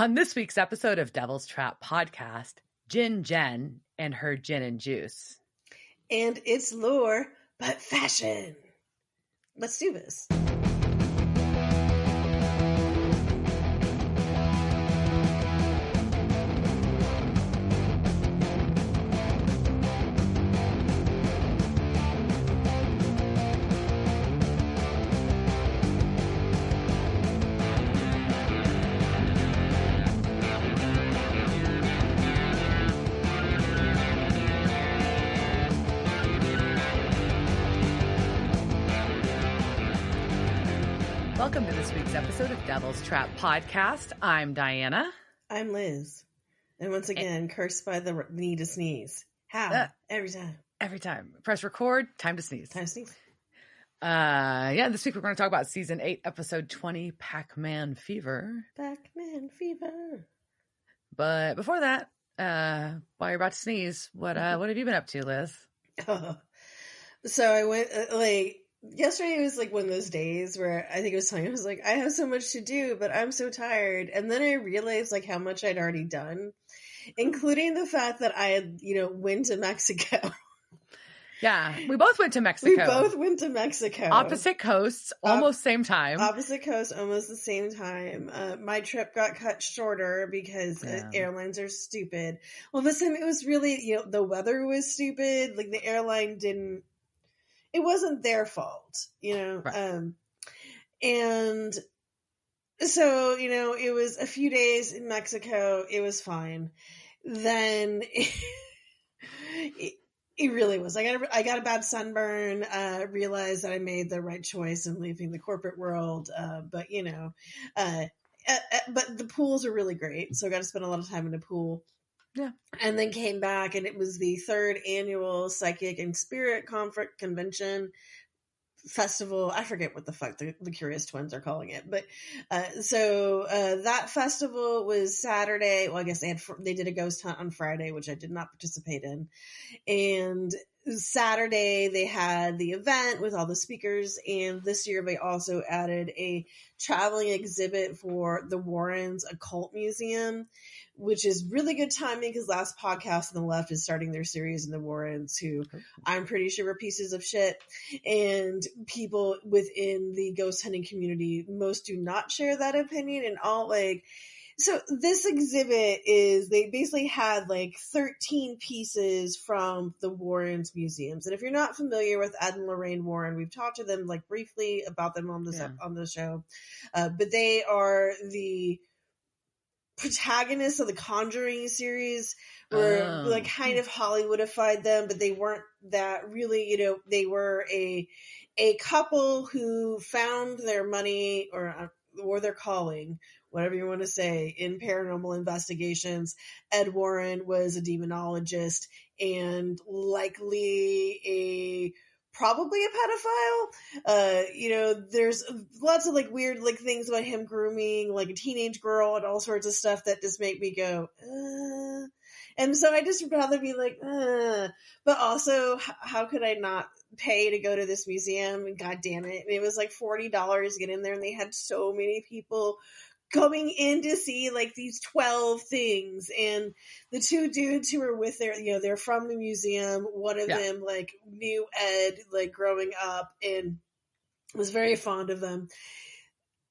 On this week's episode of Devil's Trap Podcast, Gin Jen and her gin and juice. And it's lore, but fashion. Let's do this. Welcome to this week's episode of Devil's Trap Podcast. I'm Diana. I'm Liz. And once again, cursed by the need to sneeze. How? Every time. Every time. Press record, time to sneeze. Time to sneeze. This week we're going to talk about Season 8, Episode 20, Pac-Man Fever. Pac-Man Fever. But before that, while you're about to sneeze, what have you been up to, Liz? So I went, yesterday was like one of those days where I think it was telling I was like, I have so much to do, but I'm so tired. And then I realized like how much I'd already done, including the fact that I had, went to Mexico. Yeah, we both went to Mexico. We both went to Mexico. Opposite coasts, almost same time. Opposite coast, almost the same time. My trip got cut shorter because airlines are stupid. Well, this time it was really, the weather was stupid. Like the airline didn't. It wasn't their fault, Right. And so, it was a few days in Mexico. It was fine. Then it really was. I got a bad sunburn, realized that I made the right choice in leaving the corporate world. But the pools are really great. So I got to spend a lot of time in the pool. Yeah. And then came back, and it was the 3rd annual Psychic and Spirit Convention Festival. I forget what the fuck the Curious Twins are calling it. But so that festival was Saturday. Well, I guess they did a ghost hunt on Friday, which I did not participate in. And Saturday they had the event with all the speakers, and this year they also added a traveling exhibit for the Warrens Occult Museum, which is really good timing because last podcast on the left is starting their series in the Warrens, who I'm pretty sure were pieces of shit, and people within the ghost hunting community, most do not share that opinion, and all so this exhibit they basically had 13 pieces from the Warrens museums. And if you're not familiar with Ed and Lorraine Warren, we've talked to them briefly about them on this on the show. But they are the protagonists of the Conjuring series, where kind of Hollywoodified them, but they weren't that really, they were a couple who found their money or their calling, whatever you want to say, in paranormal investigations. Ed Warren was a demonologist and likely probably a pedophile. There's lots of weird things about him grooming a teenage girl and all sorts of stuff that just make me go, and so I just rather be but also how could I not pay to go to this museum? And God damn it. And it was $40 to get in there, and they had so many people coming in to see these 12 things, and the two dudes who were with they're from the museum. One of them knew Ed growing up and was very fond of them.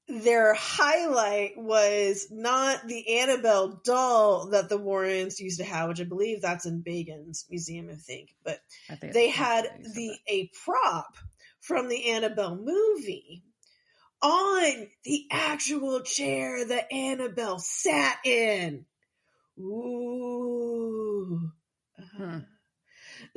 Their highlight was not the Annabelle doll that the Warrens used to have, which I believe that's in Bacon's museum, I think, but they had a prop from the Annabelle movie on the actual chair that Annabelle sat in. Ooh.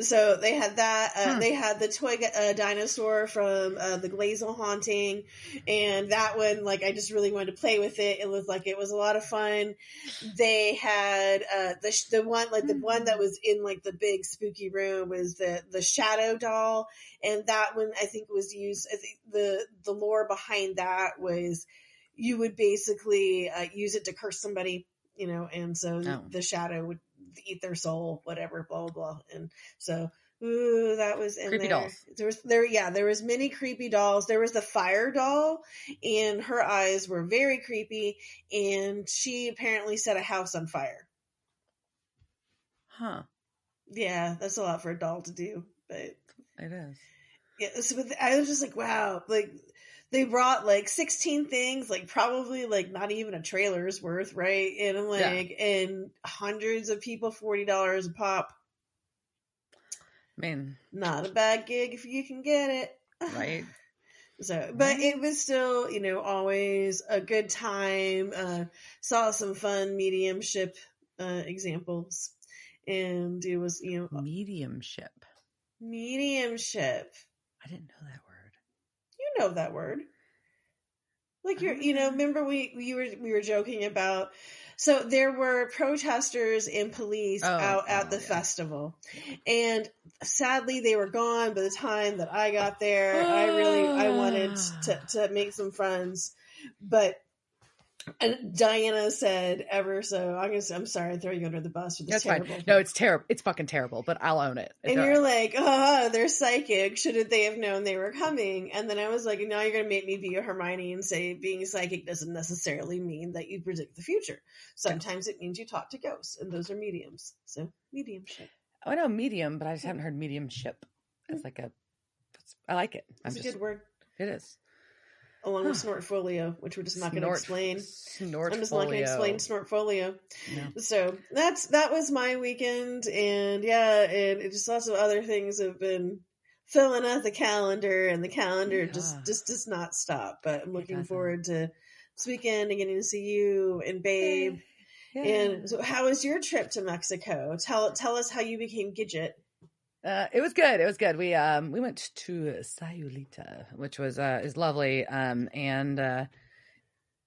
So they had that. They had the toy dinosaur from the Glazel Haunting, and that one, I just really wanted to play with it. It looked like it was a lot of fun. They had the one the one that was in the big spooky room was the Shadow doll, and that one I think was used. I think the lore behind that was you would basically use it to curse somebody, and so the shadow would eat their soul, whatever, blah, blah, blah. And so Ooh, that was in Creepy there. dolls. There was many creepy dolls. There was the fire doll, and her eyes were very creepy, and she apparently set a house on fire. Huh. Yeah, that's a lot for a doll to do, but it is. Yeah, so I was just like, wow, like they brought like 16 things, like probably like not even a trailer's worth, right? And I'm like, and hundreds of people, $40 a pop. I mean, not a bad gig if you can get it. Right. So, but it was still, always a good time. Saw some fun mediumship examples, and it was, mediumship. Mediumship. I didn't know that word. You know that word. Like remember we were joking about. So there were protesters and police out at the festival, and sadly they were gone by the time that I got there. I wanted to make some friends, but Diana said I'm sorry, I throw you under the bus for this. That's terrible fine. No, it's terrible. It's fucking terrible, but I'll own it. And you're like, oh, they're psychic. Shouldn't they have known they were coming? And then I was like, now you're going to make me be a Hermione and say being psychic doesn't necessarily mean that you predict the future. Sometimes it means you talk to ghosts, and those are mediums. So mediumship. I know medium, but I just haven't heard mediumship as I like it. It's a good word. It is. Along with snortfolio, which we're just not going to explain. I'm just not going to explain snortfolio. No. So that was my weekend, and and just lots of other things have been filling up the calendar, and the calendar just does not stop. But I'm looking forward to this weekend and getting to see you and Babe. Yeah. And so, how was your trip to Mexico? Tell us how you became Gidget. It was good. It was good. We went to Sayulita, which was is lovely. And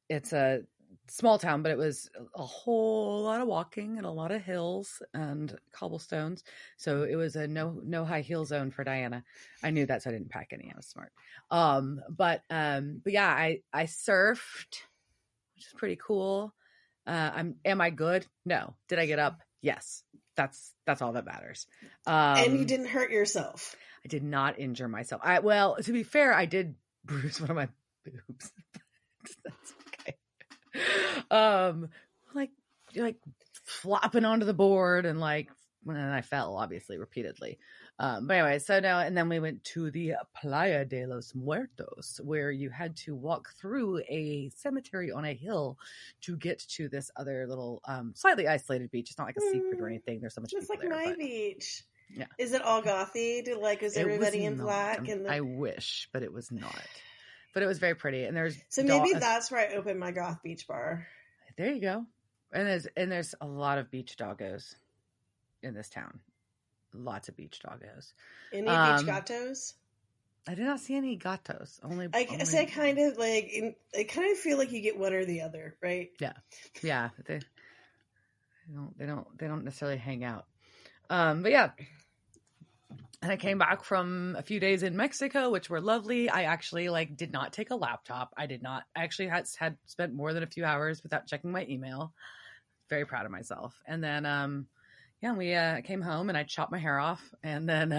it's a small town, but it was a whole lot of walking and a lot of hills and cobblestones. So it was a no high heel zone for Diana. I knew that, so I didn't pack any. I was smart. But yeah, I surfed, which is pretty cool. Am I good? No. Did I get up? Yes. That's all that matters. And you didn't hurt yourself. I did not injure myself. Well, to be fair, I did bruise one of my boobs. That's okay. Like flopping onto the board and I fell, obviously, repeatedly. But anyway, so now, and then we went to the Playa de los Muertos, where you had to walk through a cemetery on a hill to get to this other little, slightly isolated beach. It's not like a secret or anything. There's so much people there. It's like my beach. Yeah. Is it all gothy? Is everybody in black? I wish, but it was not. But it was very pretty. And there's maybe that's where I opened my goth beach bar. There you go. And there's a lot of beach doggos in this town. Lots of beach doggos. Any beach gatos? I did not see any gatos. I kind of feel like you get one or the other, right? Yeah. They don't necessarily hang out. But yeah. And I came back from a few days in Mexico, which were lovely. I actually did not take a laptop. I actually had spent more than a few hours without checking my email. Very proud of myself. And then we came home and I chopped my hair off, and then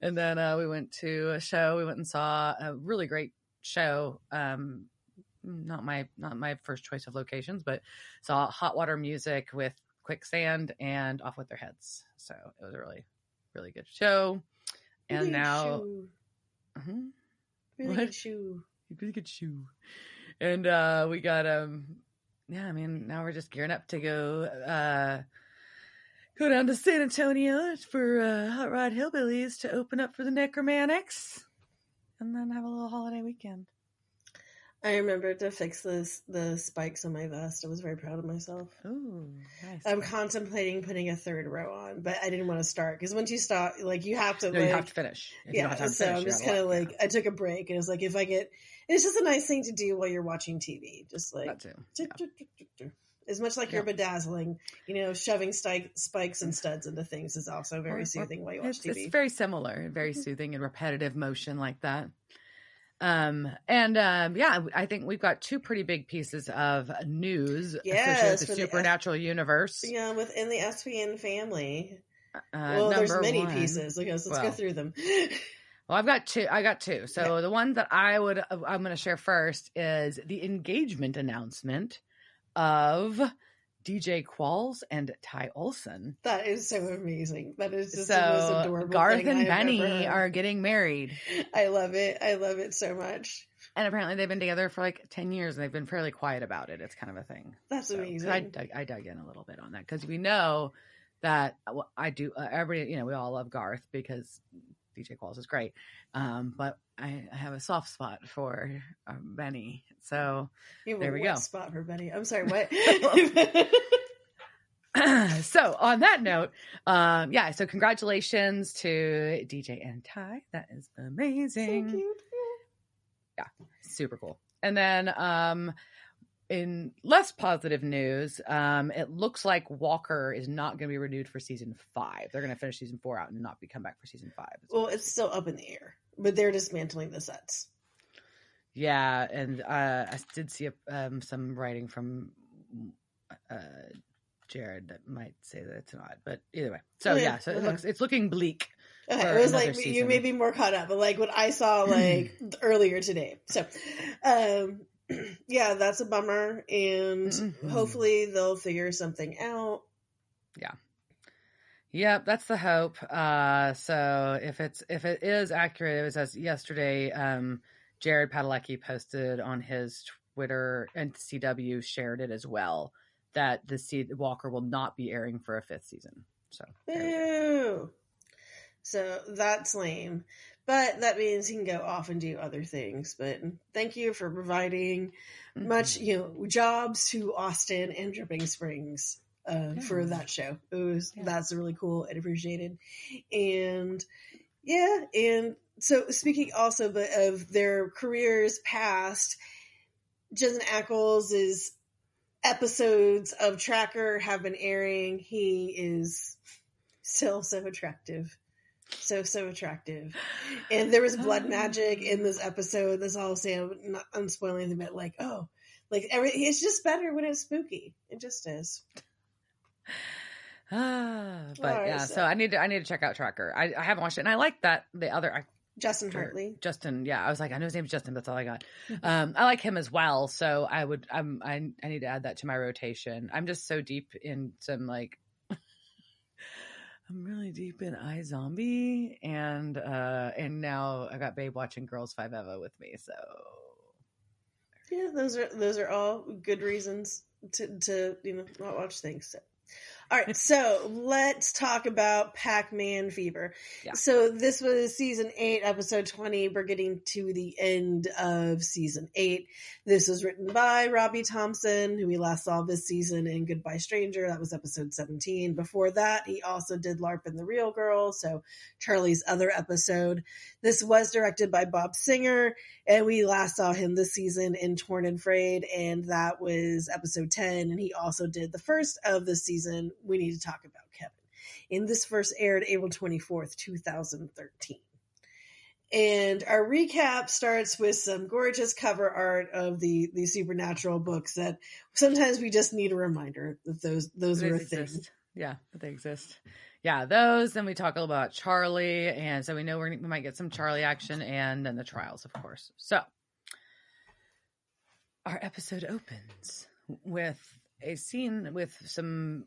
we went to a show. We went and saw a really great show. Not my first choice of locations, but saw Hot Water Music with Quicksand and Off With Their Heads. So it was a really, really good show. And really now, really good shoe. Really good shoe. And we got now we're just gearing up to go down to San Antonio for Hot Rod Hillbillies to open up for the Necromantics, and then have a little holiday weekend. I remembered to fix the spikes on my vest. I was very proud of myself. Ooh, nice. I'm contemplating putting a third row on, but I didn't want to start because once you start, you have to. No, you have to finish. I'm just kind of I took a break, and it was like, it's just a nice thing to do while you're watching TV. Just that too. As much like you're bedazzling, shoving spikes and studs into things is also very soothing while you watch TV. It's very similar, very soothing and repetitive motion like that. I think we've got two pretty big pieces of news associated with the supernatural universe. Yeah, within the SPN family. Well, there's Number many one, pieces. Okay, so let's go through them. Well, I've got two. So Okay. the one that I'm going to share first is the engagement announcement of DJ Qualls and Ty Olsen. That is so amazing. That is just the most So adorable Garth thing and I've ever Benny heard. are getting married. I love it. I love it so much. And apparently they've been together for like 10 years and they've been fairly quiet about it. It's kind of a thing. That's amazing. I dug in a little bit on that because we know that I do. Everybody, we all love Garth because DJ Qualls is great. But I have a soft spot for Benny. So there we go. Spot for Benny. I'm sorry, what? So on that note, so congratulations to DJ and Ty. That is amazing. So cute. Yeah, super cool. And then in less positive news, it looks like Walker is not going to be renewed for season 5. They're going to finish season 4 out and not come back for season 5. Well, it's still up in the air, but they're dismantling the sets. Yeah, and I did see some writing from Jared that might say that it's not, but either way. So it's looking bleak. Okay, it was like season. You may be more caught up, but like what I saw like earlier today. So, yeah, that's a bummer, and hopefully they'll figure something out. Yeah. Yep, that's the hope. So if it is accurate, it was as yesterday. Jared Padalecki posted on his Twitter, and CW shared it as well, that the Walker will not be airing for a 5th season. So, boo. So that's lame, but that means he can go off and do other things. But thank you for providing much, jobs to Austin and Dripping Springs for that show. That's really cool and appreciated. And so speaking also of their careers past, Jensen Ackles' episodes of Tracker have been airing. He is still so attractive. So attractive. And there was blood magic in this episode. That's all I'll say. I'm not unspoiling anything, but it's just better when it's spooky. It just is. So I need to check out Tracker. I haven't watched it, and I like that the other Justin Hartley. Justin, yeah. I was like, I know his name's Justin. That's all I got. I like him as well. So I need to add that to my rotation. I'm just so deep in some I'm really deep in iZombie, and now I got Babe watching Girls 5 Eva with me. So yeah, those are all good reasons to not watch things. So. All right, so let's talk about Pac-Man Fever. Yeah. So this was season 8, episode 20. We're getting to the end of season 8. This was written by Robbie Thompson, who we last saw this season in Goodbye Stranger. That was episode 17. Before that, he also did LARP and the Real Girl, so Charlie's other episode. This was directed by Bob Singer, and we last saw him this season in Torn and Frayed, and that was episode 10. And he also did the first of this season, We Need to Talk About Kevin. And this first aired April 24th, 2013. And our recap starts with some gorgeous cover art of the Supernatural books that sometimes we just need a reminder that those are a thing. Yeah, that they exist. Yeah, those. Then we talk a little about Charlie, and so we know we might get some Charlie action, and then the trials, of course. So our episode opens with a scene with some,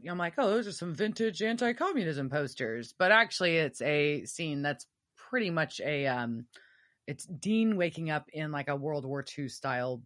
I'm like, oh, those are some vintage anti-communism posters. But actually it's a scene that's pretty much it's Dean waking up in like a World War II style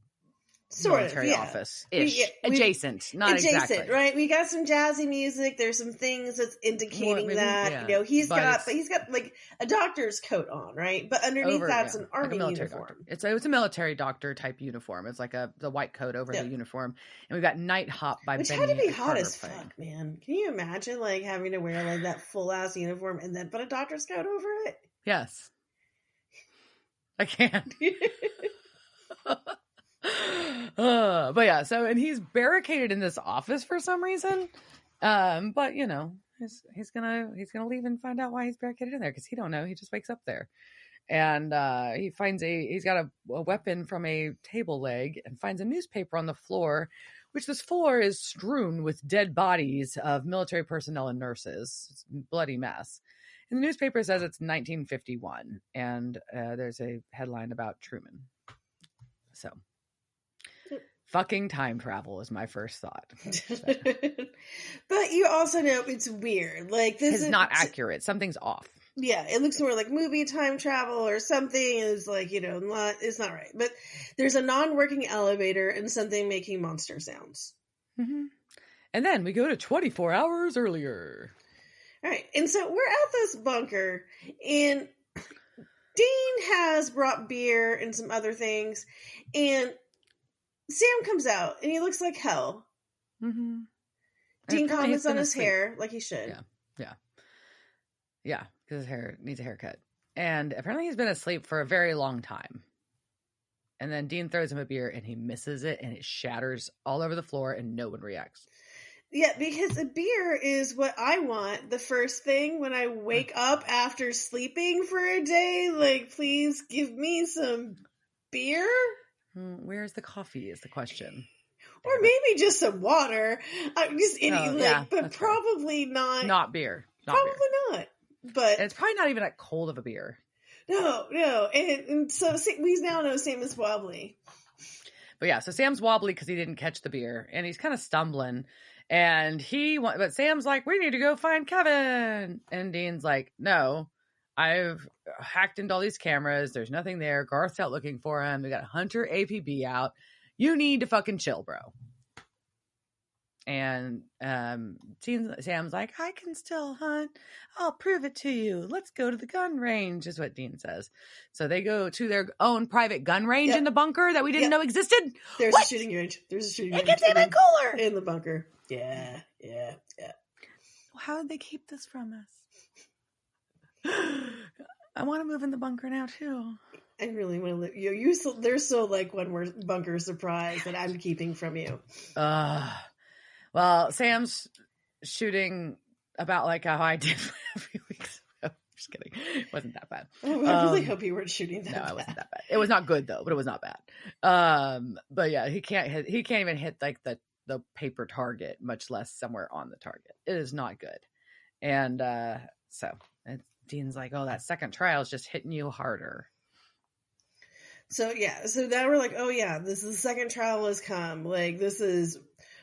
military office-ish. Adjacent, exactly. Right? We got some jazzy music. There's some things that's indicating that, he's got like a doctor's coat on, right? But underneath that's an army uniform. It's a military doctor type uniform. It's like the white coat over the uniform. And we've got Night Hop by Benny. Which had to be hot as fuck, man. Can you imagine like having to wear like that full ass uniform and then put a doctor's coat over it? Yes. I can't. But yeah, so, and he's barricaded in this office for some reason. But he's gonna leave and find out why he's barricaded in there, because he don't know. He just wakes up there, and he finds he's got a weapon from a table leg and finds a newspaper on the floor which this floor is strewn with dead bodies of military personnel and nurses. It's a bloody mess. And the newspaper says it's 1951, and there's a headline about Truman. So, fucking time travel is my first thought. But you also know it's weird. Like, this is not accurate. Something's off. Yeah, it looks more like movie time travel or something. Is like, it's not right. But there's a non-working elevator and something making monster sounds. Mm-hmm. And then we go to 24 hours earlier. All right, and so we're at this bunker, and Dean has brought beer and some other things, and Sam comes out, and he looks like hell. Mm-hmm. Dean comments on his hair, like he should. Yeah, because his hair needs a haircut. And apparently he's been asleep for a very long time. And then Dean throws him a beer, and he misses it, and it shatters all over the floor, and no one reacts. Yeah, because a beer is what I want the first thing when I wake up after sleeping for a day. Like, please give me some beer. Where's the coffee is the question. Or maybe just some water. I'm just but probably right. not. Not beer. Probably not. But and it's probably not even that cold of a beer. No. And so we now know Sam is wobbly. But yeah, so Sam's wobbly because he didn't catch the beer, and he's kind of stumbling. But Sam's like, we need to go find Kevin. And Dean's like, no, I've hacked into all these cameras. There's nothing there. Garth's out looking for him. We got Hunter APB out. You need to fucking chill, bro. And Sam's like, I can still hunt. I'll prove it to you. Let's go to the gun range, is what Dean says. So they go to their own private gun range in the bunker that we didn't know existed. There's a shooting range. It gets even cooler in the bunker. Yeah. How did they keep this from us? I want to move in the bunker now too. I really want to live. They're so like one more bunker surprise that I'm keeping from you. Well, Sam's shooting about like how I did a few weeks ago. Just kidding. It wasn't that bad. Oh, I really hope you weren't shooting that bad. No, it wasn't that bad. It was not good though, but it was not bad. But yeah, he can't even hit like the paper target, much less somewhere on the target. It is not good. And Dean's like, oh, that second trial is just hitting you harder. So now we're like, oh yeah, this is the second trial has come. Like, this is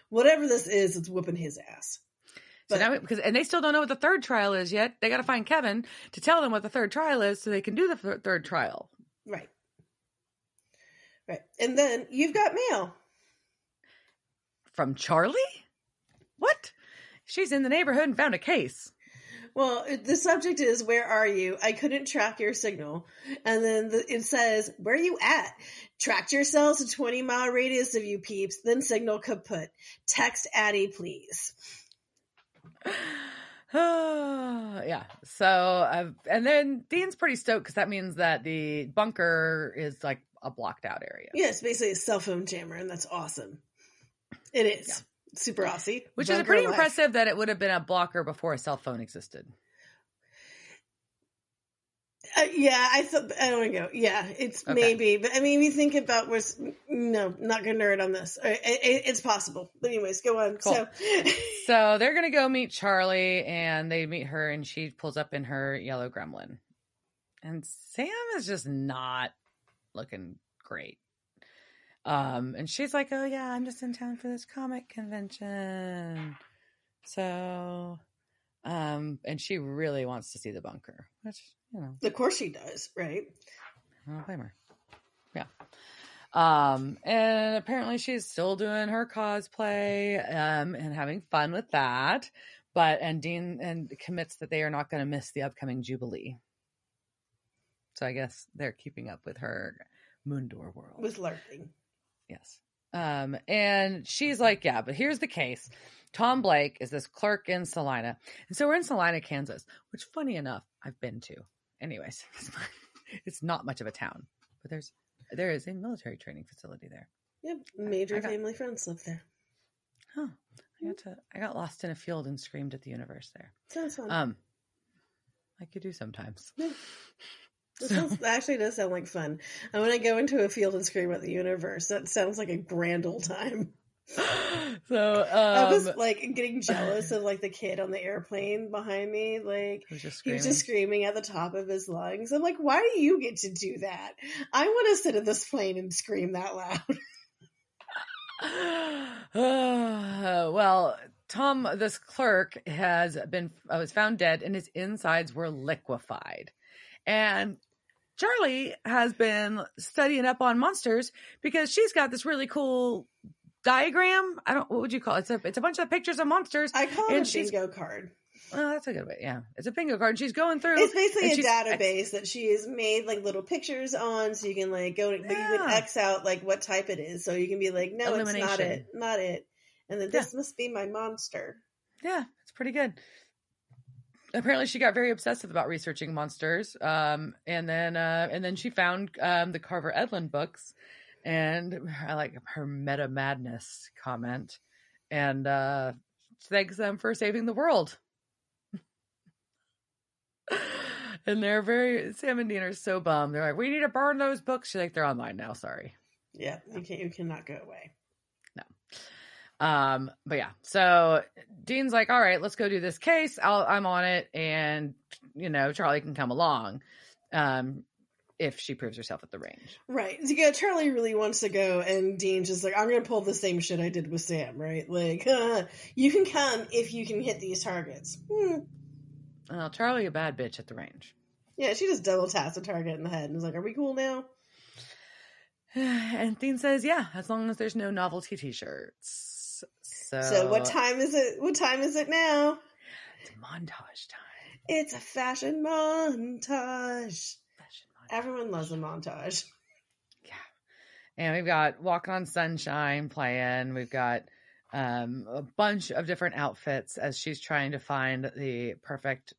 whatever this is, it's whooping his ass. But, so now, and they still don't know what the third trial is yet. They got to find Kevin to tell them what the third trial is so they can do the third trial. Right. And then you've got mail. From Charlie? What? She's in the neighborhood and found a case. Well, the subject is, where are you? I couldn't track your signal. And then it says, where are you at? Tracked yourselves a 20-mile radius of you peeps, then signal kaput. Text Addie, please. Yeah. So, and then Dean's pretty stoked because that means that the bunker is like a blocked out area. Yeah, it's basically a cell phone jammer, and that's awesome. It is. Yeah. Super Aussie. Which is pretty impressive that it would have been a blocker before a cell phone existed. I don't want to go. Yeah, it's okay. Maybe. But I mean, we think about not going to nerd on this. It's possible. But anyways, go on. Cool. So they're going to go meet Charlie, and they meet her, and she pulls up in her yellow gremlin. And Sam is just not looking great. And she's like, oh yeah, I'm just in town for this comic convention. So, and she really wants to see the bunker, which, of course she does, right? I don't blame her. Yeah. And apparently she's still doing her cosplay, and having fun with that. And Dean commits that they are not going to miss the upcoming Jubilee. So I guess they're keeping up with her Moondor world. With LARPing. Yes. And she's like, yeah, but here's the case. Tom Blake is this clerk in Salina. And so we're in Salina, Kansas, which, funny enough, I've been to. Anyways, it's not much of a town, but there is a military training facility there. Yep. Major family friends live there. Huh. I got lost in a field and screamed at the universe there. Sounds fun. Like you do sometimes. Yeah. Actually does sound like fun. And when I go into a field and scream at the universe, that sounds like a grand old time. So I was like getting jealous of like the kid on the airplane behind me. Like he was just he was screaming. just screaming at the top of his lungs. I'm like, why do you get to do that? I want to sit in this plane and scream that loud. Well, Tom, this clerk, was found dead, and his insides were liquefied. And Charlie has been studying up on monsters because she's got this really cool diagram. What would you call it? It's a bunch of pictures of monsters. I call it a bingo card. Well, that's a good way. Yeah, it's a bingo card. She's going through. It's basically a database that she has made like little pictures on, so you can like go, but you can X out like what type it is, so you can be like, no, it's not it, and then this must be my monster. Yeah, it's pretty good. Apparently, she got very obsessive about researching monsters, and then she found the Carver Edlund books, and I like her meta madness comment, and thanks them for saving the world. And Sam and Dean are so bummed. They're like, we need to burn those books. She's like, they're online now. Sorry. Yeah, you cannot go away. No. But yeah, so Dean's like, all right, let's go do this case. I'm on it. And, Charlie can come along. If she proves herself at the range. Right. Yeah, Charlie really wants to go, and Dean's just like, I'm going to pull the same shit I did with Sam, right? Like, you can come if you can hit these targets. Well, Charlie, a bad bitch at the range. Yeah, she just double taps a target in the head and is like, are we cool now? And Dean says, yeah, as long as there's no novelty t-shirts. So what time is it? What time is it now? It's montage time. It's a fashion montage. Everyone loves a montage. Yeah. And we've got Walking on Sunshine playing. We've got a bunch of different outfits as she's trying to find the perfect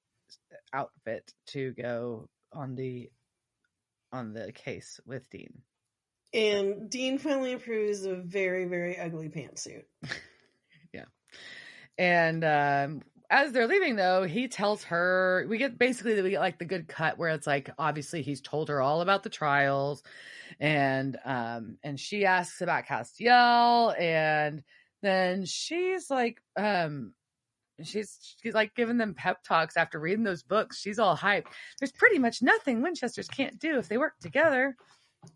outfit to go on the case with Dean. And Dean finally approves of a very, very ugly pantsuit. Yeah. And as they're leaving, though, he tells her, we get like the good cut where it's like, obviously he's told her all about the trials, and she asks about Castiel, and then she's like, she's like giving them pep talks after reading those books. She's all hyped. There's pretty much nothing Winchesters can't do if they work together.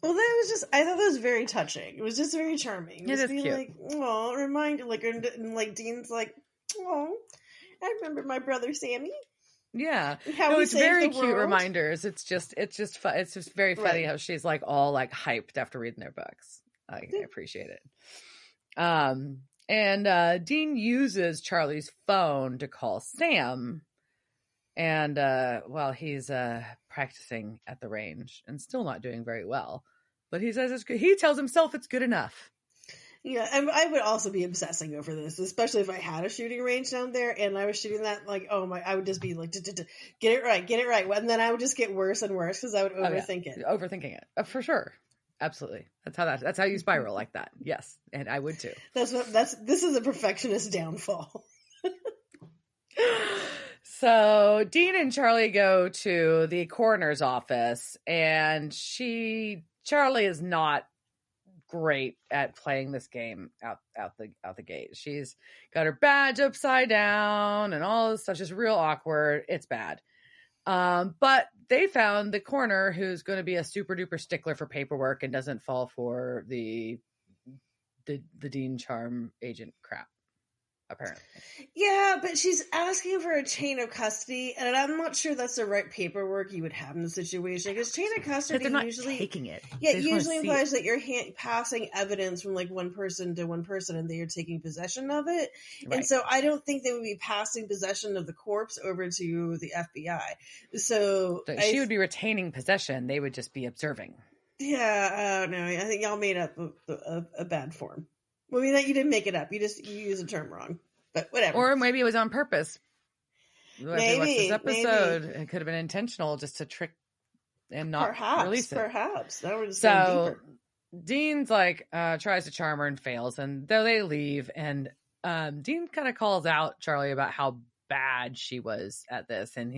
Well, I thought that was very touching. It was just very charming. It is cute. Like, oh, reminder, like, and like Dean's like, oh, I remember my brother Sammy. Yeah, it's very cute reminders. It's just fun. It's just very funny how she's like all like hyped after reading their books. I appreciate it. And Dean uses Charlie's phone to call Sam, and while he's practicing at the range and still not doing very well, but he says it's good. He tells himself it's good enough. Yeah, and I would also be obsessing over this, especially if I had a shooting range down there and I was shooting that, like, oh my, I would just be like, get it right. And then I would just get worse and worse because I would overthink it. Overthinking it, for sure. Absolutely. That's how you spiral like that. Yes. And I would too. This is a perfectionist downfall. So Dean and Charlie go to the coroner's office, and Charlie is not great at playing this game out the gate. She's got her badge upside down and all this stuff, just real awkward. It's bad. But they found the coroner who's going to be a super duper stickler for paperwork and doesn't fall for the Dean Charm agent crap, apparently. Yeah, but she's asking for a chain of custody, and I'm not sure that's the right paperwork you would have in the situation, because chain of custody usually taking it. Yeah, it usually implies that you're passing evidence from like one person to one person, and they are taking possession of it. Right. And so I don't think they would be passing possession of the corpse over to the FBI. So she would be retaining possession. They would just be observing. Yeah, I don't know. I think y'all made up a bad form. Well, I mean, you didn't make it up. You used the term wrong. But whatever. Or maybe it was on purpose. Maybe. This episode, it could have been intentional just to trick and not release it. Perhaps. That would so Dean's like, tries to charm her and fails. And though they leave, and Dean kind of calls out Charlie about how bad she was at this. And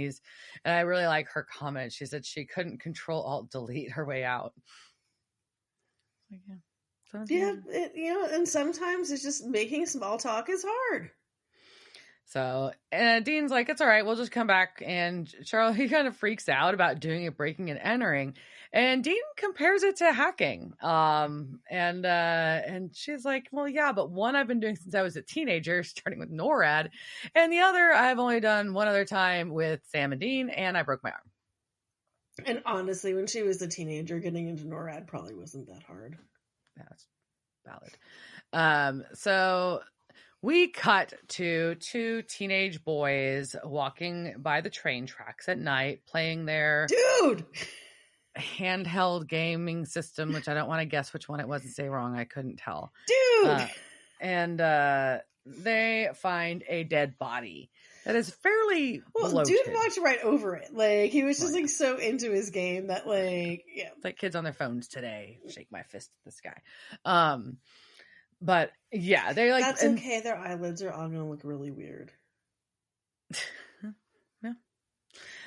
I really like her comment. She said she couldn't Control-Alt-Delete her way out. Like, yeah. Yeah, and sometimes it's just making small talk is hard. So, and Dean's like, it's all right, we'll just come back. And Charlie kind of freaks out about doing a breaking and entering. And Dean compares it to hacking. And she's like, well, yeah, but one I've been doing since I was a teenager, starting with NORAD. And the other I've only done one other time with Sam and Dean, and I broke my arm. And honestly, when she was a teenager, getting into NORAD probably wasn't that hard. That's valid. So we cut to two teenage boys walking by the train tracks at night, playing their handheld gaming system, which I don't want to guess which one it was and say wrong. I couldn't tell. And they find a dead body that is fairly bloated. Dude walked right over it. Like, he was just like so into his game that like, yeah. It's like kids on their phones today. Shake my fist at the sky. But yeah, they like. That's okay. Their eyelids are all gonna look really weird. Yeah.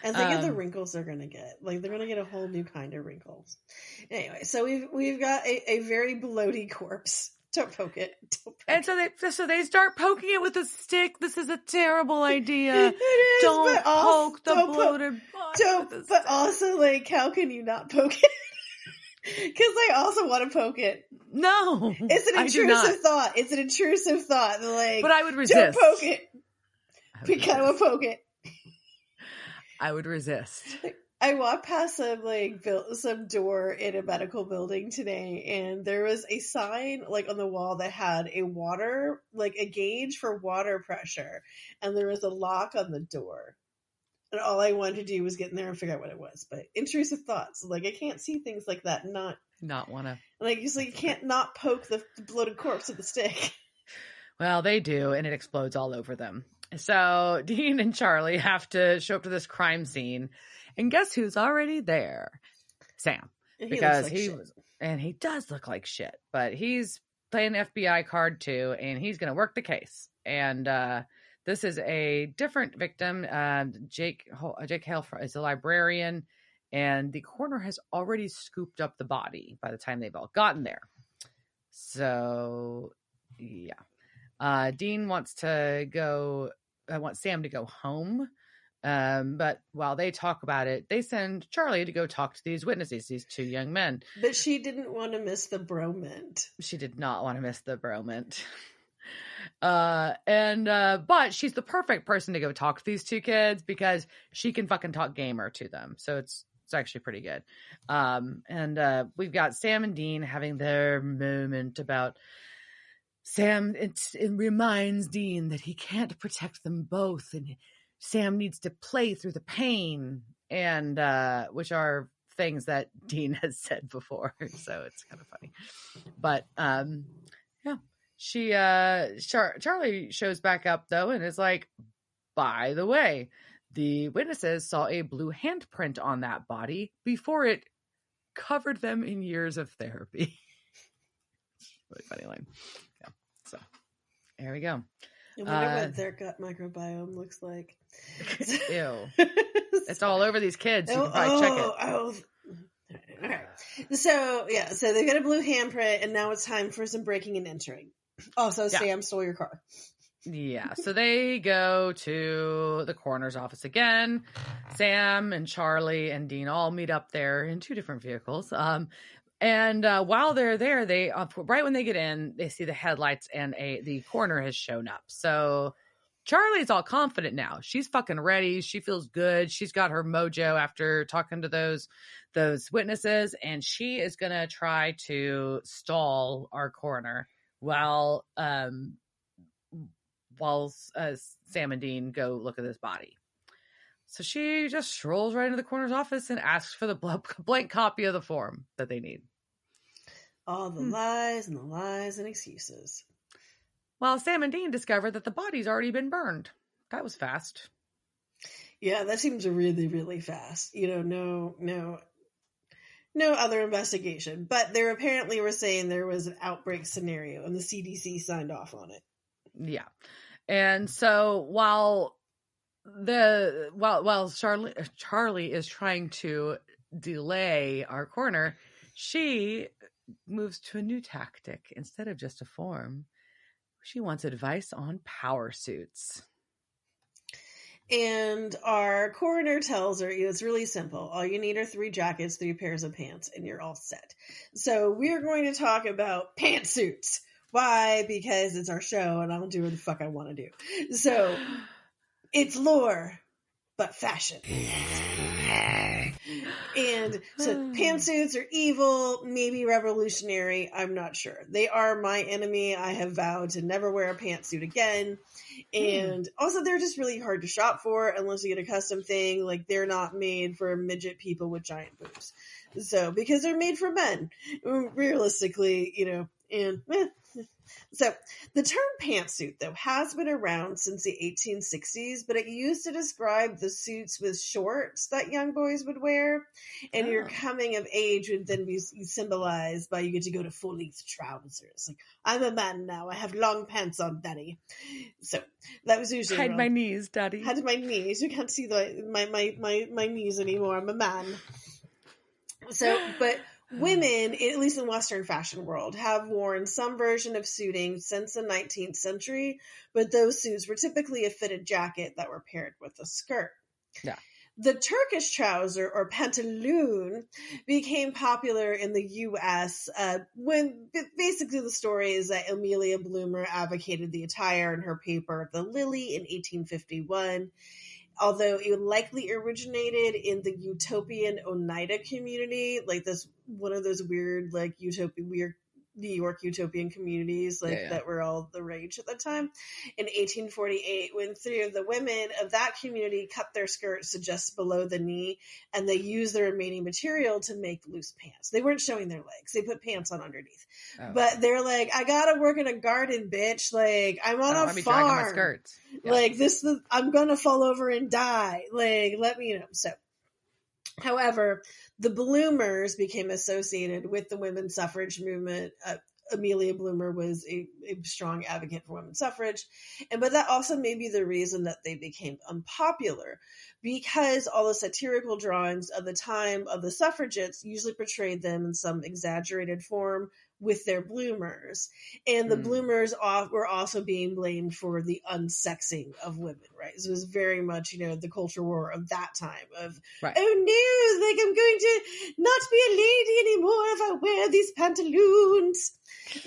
And think of the wrinkles they're gonna get. Like, they're gonna get a whole new kind of wrinkles. Anyway, so we've got a very bloaty corpse. Don't poke it. And so they start poking it with a stick. This is a terrible idea. It is, don't poke the bloated body. But also, like, how can you not poke it? Because I also want to poke it. No, it's an intrusive thought. It's an intrusive thought. Like, but I would resist. Don't poke it. Because I would poke it. I would resist. I walked past some door in a medical building today, and there was a sign like on the wall that had a gauge for water pressure, and there was a lock on the door. And all I wanted to do was get in there and figure out what it was. But intrusive thoughts, like, I can't see things like that and not want to. Like, you can't not poke the bloated corpse with a stick. Well, they do, and it explodes all over them. So Dean and Charlie have to show up to this crime scene. And guess who's already there? Sam. Because he does look like shit, but he's playing the FBI card too, and he's going to work the case. And this is a different victim. Jake Hale is a librarian, and the coroner has already scooped up the body by the time they've all gotten there. So, yeah. Dean wants Sam to go home. But while they talk about it, they send Charlie to go talk to these witnesses, these two young men. But she didn't want to miss the bromant. She did not want to miss the bromant. But she's the perfect person to go talk to these two kids because she can fucking talk gamer to them. So it's actually pretty good. We've got Sam and Dean having their moment about Sam. It reminds Dean that he can't protect them both, and Sam needs to play through the pain, and which are things that Dean has said before, so it's kind of funny. But yeah, Charlie shows back up though, and is like, by the way, the witnesses saw a blue handprint on that body before it covered them in years of therapy. Really funny line. Yeah, so there we go. I wonder what their gut microbiome looks like. Ew. It's all over these kids. You can probably check it. All right. So they've got a blue handprint, and now it's time for some breaking and entering. Also, Sam stole your car. Yeah, so they go to the coroner's office again. Sam and Charlie and Dean all meet up there in two different vehicles. And while they're there, they right when they get in, they see the headlights and the coroner has shown up. So Charlie's all confident now. She's fucking ready. She feels good. She's got her mojo after talking to those witnesses, and she is gonna try to stall our coroner while Sam and Dean go look at this body. So she just strolls right into the coroner's office and asks for the blank copy of the form that they need. All the lies and excuses. Well, Sam and Dean discover that the body's already been burned. That was fast. Yeah, that seems really, really fast. No other investigation. But they apparently were saying there was an outbreak scenario, and the CDC signed off on it. Yeah. And so while Charlie is trying to delay our coroner, she moves to a new tactic. Instead of just a form, she wants advice on power suits. And our coroner tells her, it's really simple. All you need are 3 jackets, 3 pairs of pants, and you're all set. So we're going to talk about pantsuits. Why? Because it's our show and I'll do what the fuck I want to do. So it's lore, but fashion. And so pantsuits are evil, maybe revolutionary. I'm not sure. They are my enemy. I have vowed to never wear a pantsuit again. And also, they're just really hard to shop for unless you get a custom thing. Like, they're not made for midget people with giant boobs. So, because they're made for men, realistically, and so the term pantsuit, though, has been around since the 1860s, but it used to describe the suits with shorts that young boys would wear, and your coming of age would then be symbolized by you get to go to full-length trousers. Like, I'm a man now. I have long pants on, daddy. So that was usually hide my knees, daddy. Hide my knees. You can't see my knees anymore. I'm a man. So, but women, at least in Western fashion world, have worn some version of suiting since the 19th century, but those suits were typically a fitted jacket that were paired with a skirt. Yeah. The Turkish trouser, or pantaloon, became popular in the U.S. When basically the story is that Amelia Bloomer advocated the attire in her paper The Lily in 1851. Although it likely originated in the utopian Oneida community, like this one of those weird, like weird New York utopian communities, that were all the rage at the time. In 1848, when 3 of the women of that community cut their skirts to just below the knee, and they used the remaining material to make loose pants. They weren't showing their legs; they put pants on underneath. But they're like, "I gotta work in a garden, bitch! Like, I'm on a farm. Dragging my skirts. Yeah. Like this, I'm gonna fall over and die. Like, let me know." So, however, the Bloomers became associated with the women's suffrage movement. Amelia Bloomer was a strong advocate for women's suffrage, but that also may be the reason that they became unpopular, because all the satirical drawings of the time of the suffragettes usually portrayed them in some exaggerated form with their bloomers, and the bloomers were also being blamed for the unsexing of women, right? So it was very much, the culture war of that time of, right. Oh no, like I'm going to not be a lady anymore if I wear these pantaloons.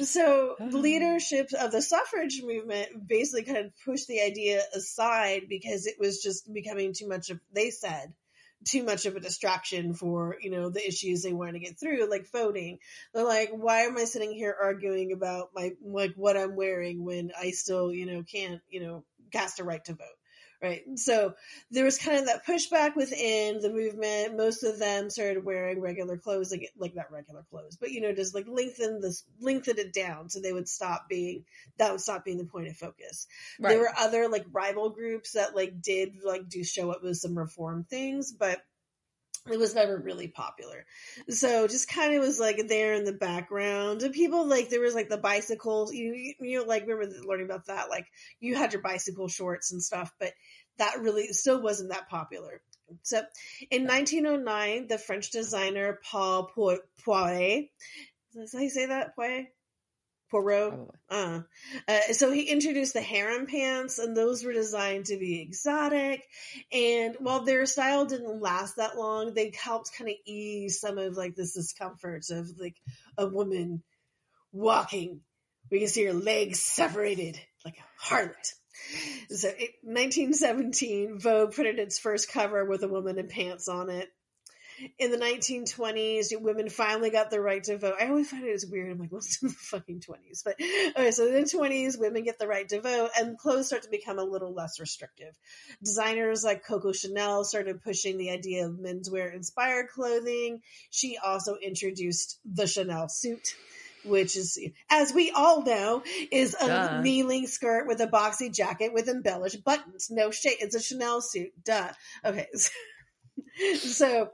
So the leadership of the suffrage movement basically kind of pushed the idea aside because it was just becoming too much of a distraction for, the issues they wanted to get through, like voting. They're like, why am I sitting here arguing about what I'm wearing when I still, can't, cast a right to vote. Right. So there was kind of that pushback within the movement. Most of them started wearing regular clothes, like not regular clothes, but, just like lengthened it down. So that would stop being the point of focus. Right. There were other rival groups that did show up with some reform things, but it was never really popular. So just kind of was there in the background. And people there was the bicycles, remember learning about that, you had your bicycle shorts and stuff, but that really still wasn't that popular. So in 1909, the French designer Paul Poiret, is that how you say that? Poirot. So he introduced the harem pants, and those were designed to be exotic. And while their style didn't last that long, they helped kind of ease some of this discomfort of a woman walking. We can see her legs separated like a harlot. So in 1917, Vogue printed its first cover with a woman in pants on it. In the 1920s, women finally got the right to vote. I always find it weird. I'm like, what's in the fucking 20s? But okay, so in the 20s, women get the right to vote, and clothes start to become a little less restrictive. Designers like Coco Chanel started pushing the idea of menswear-inspired clothing. She also introduced the Chanel suit, which is, as we all know, is a knee-length skirt with a boxy jacket with embellished buttons. No shade. It's a Chanel suit. Duh. Okay. So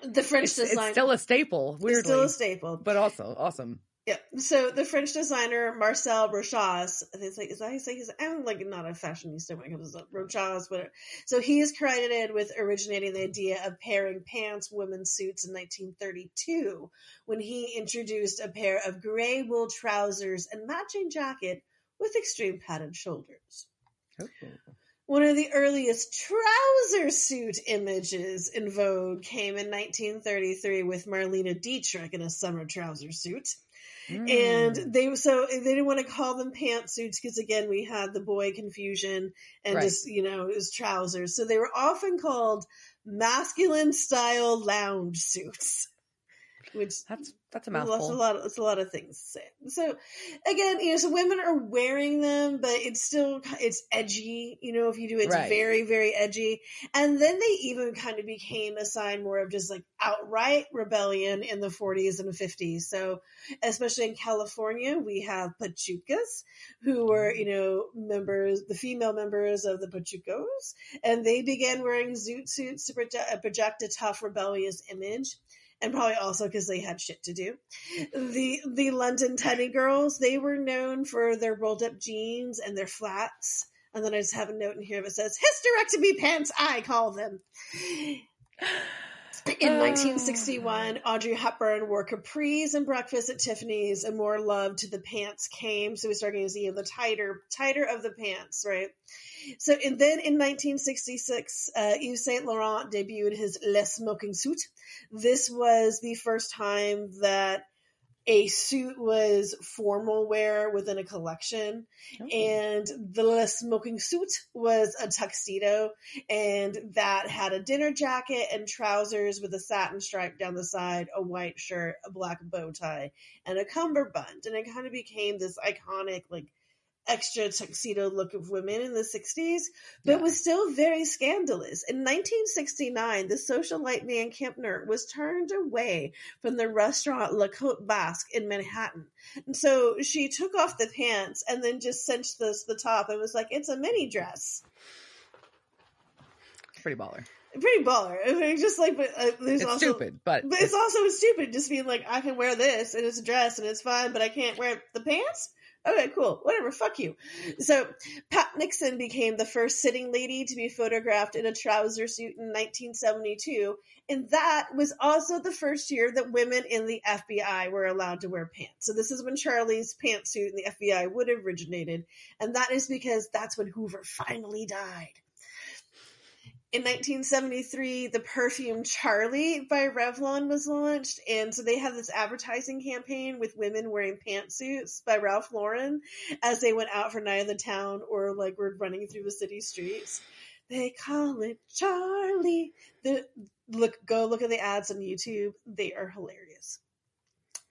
the French design. It's still a staple, weirdly. It's still a staple. But also awesome. Yeah. So the French designer Marcel Rochas, it's like, is that how you say his? I'm like not a fashionista when it comes to Rochas, whatever. So he is credited with originating the idea of pairing pants, women's suits in 1932, when he introduced a pair of gray wool trousers and matching jacket with extreme padded shoulders. Oh. One of the earliest trouser suit images in vogue came in 1933 with Marlene Dietrich in a summer trouser suit. And they didn't want to call them pantsuits because, again, we had the boy confusion and just, it was trousers. So they were often called masculine style lounge suits. Which that's a mouthful. It's a lot of things to say. So again, so women are wearing them, but it's edgy. If you do it's very, very edgy. And then they even kind of became a sign more of just like outright rebellion in the 40s and 50s. So especially in California, we have Pachucas who were, the female members of the Pachucos, and they began wearing zoot suits to project a tough, rebellious image. And probably also because they had shit to do. The London Teddy Girls, they were known for their rolled up jeans and their flats. And then I just have a note in here that says, hysterectomy pants, I call them. In 1961, Audrey Hepburn wore capris and breakfast at Tiffany's, and more love to the pants came. So we started to see the tighter of the pants, right? So, and then in 1966, Yves Saint Laurent debuted his Le Smoking Suit. This was the first time that a suit was formal wear within a collection. Oh. And the Le Smoking Suit was a tuxedo, and that had a dinner jacket and trousers with a satin stripe down the side, a white shirt, a black bow tie, and a cummerbund. And it kind of became this iconic, like, extra tuxedo look of women in the 60s, but was still very scandalous. In 1969, the socialite Nan Kempner was turned away from the restaurant La Côte Basque in Manhattan. And so she took off the pants and then just cinched the top and was like, it's a mini dress. Pretty baller. I mean, just like, but there's it's also stupid, but it's also stupid just being like, I can wear this and it's a dress and it's fine, but I can't wear the pants. Okay, cool. Whatever. Fuck you. So Pat Nixon became the first sitting lady to be photographed in a trouser suit in 1972. And that was also the first year that women in the FBI were allowed to wear pants. So this is when Charlie's pantsuit in the FBI would have originated. And that is because that's when Hoover finally died. In 1973, the perfume Charlie by Revlon was launched, and so they had this advertising campaign with women wearing pantsuits by Ralph Lauren as they went out for Night of the Town or like were running through the city streets. They call it Charlie. Go look at the ads on YouTube. They are hilarious.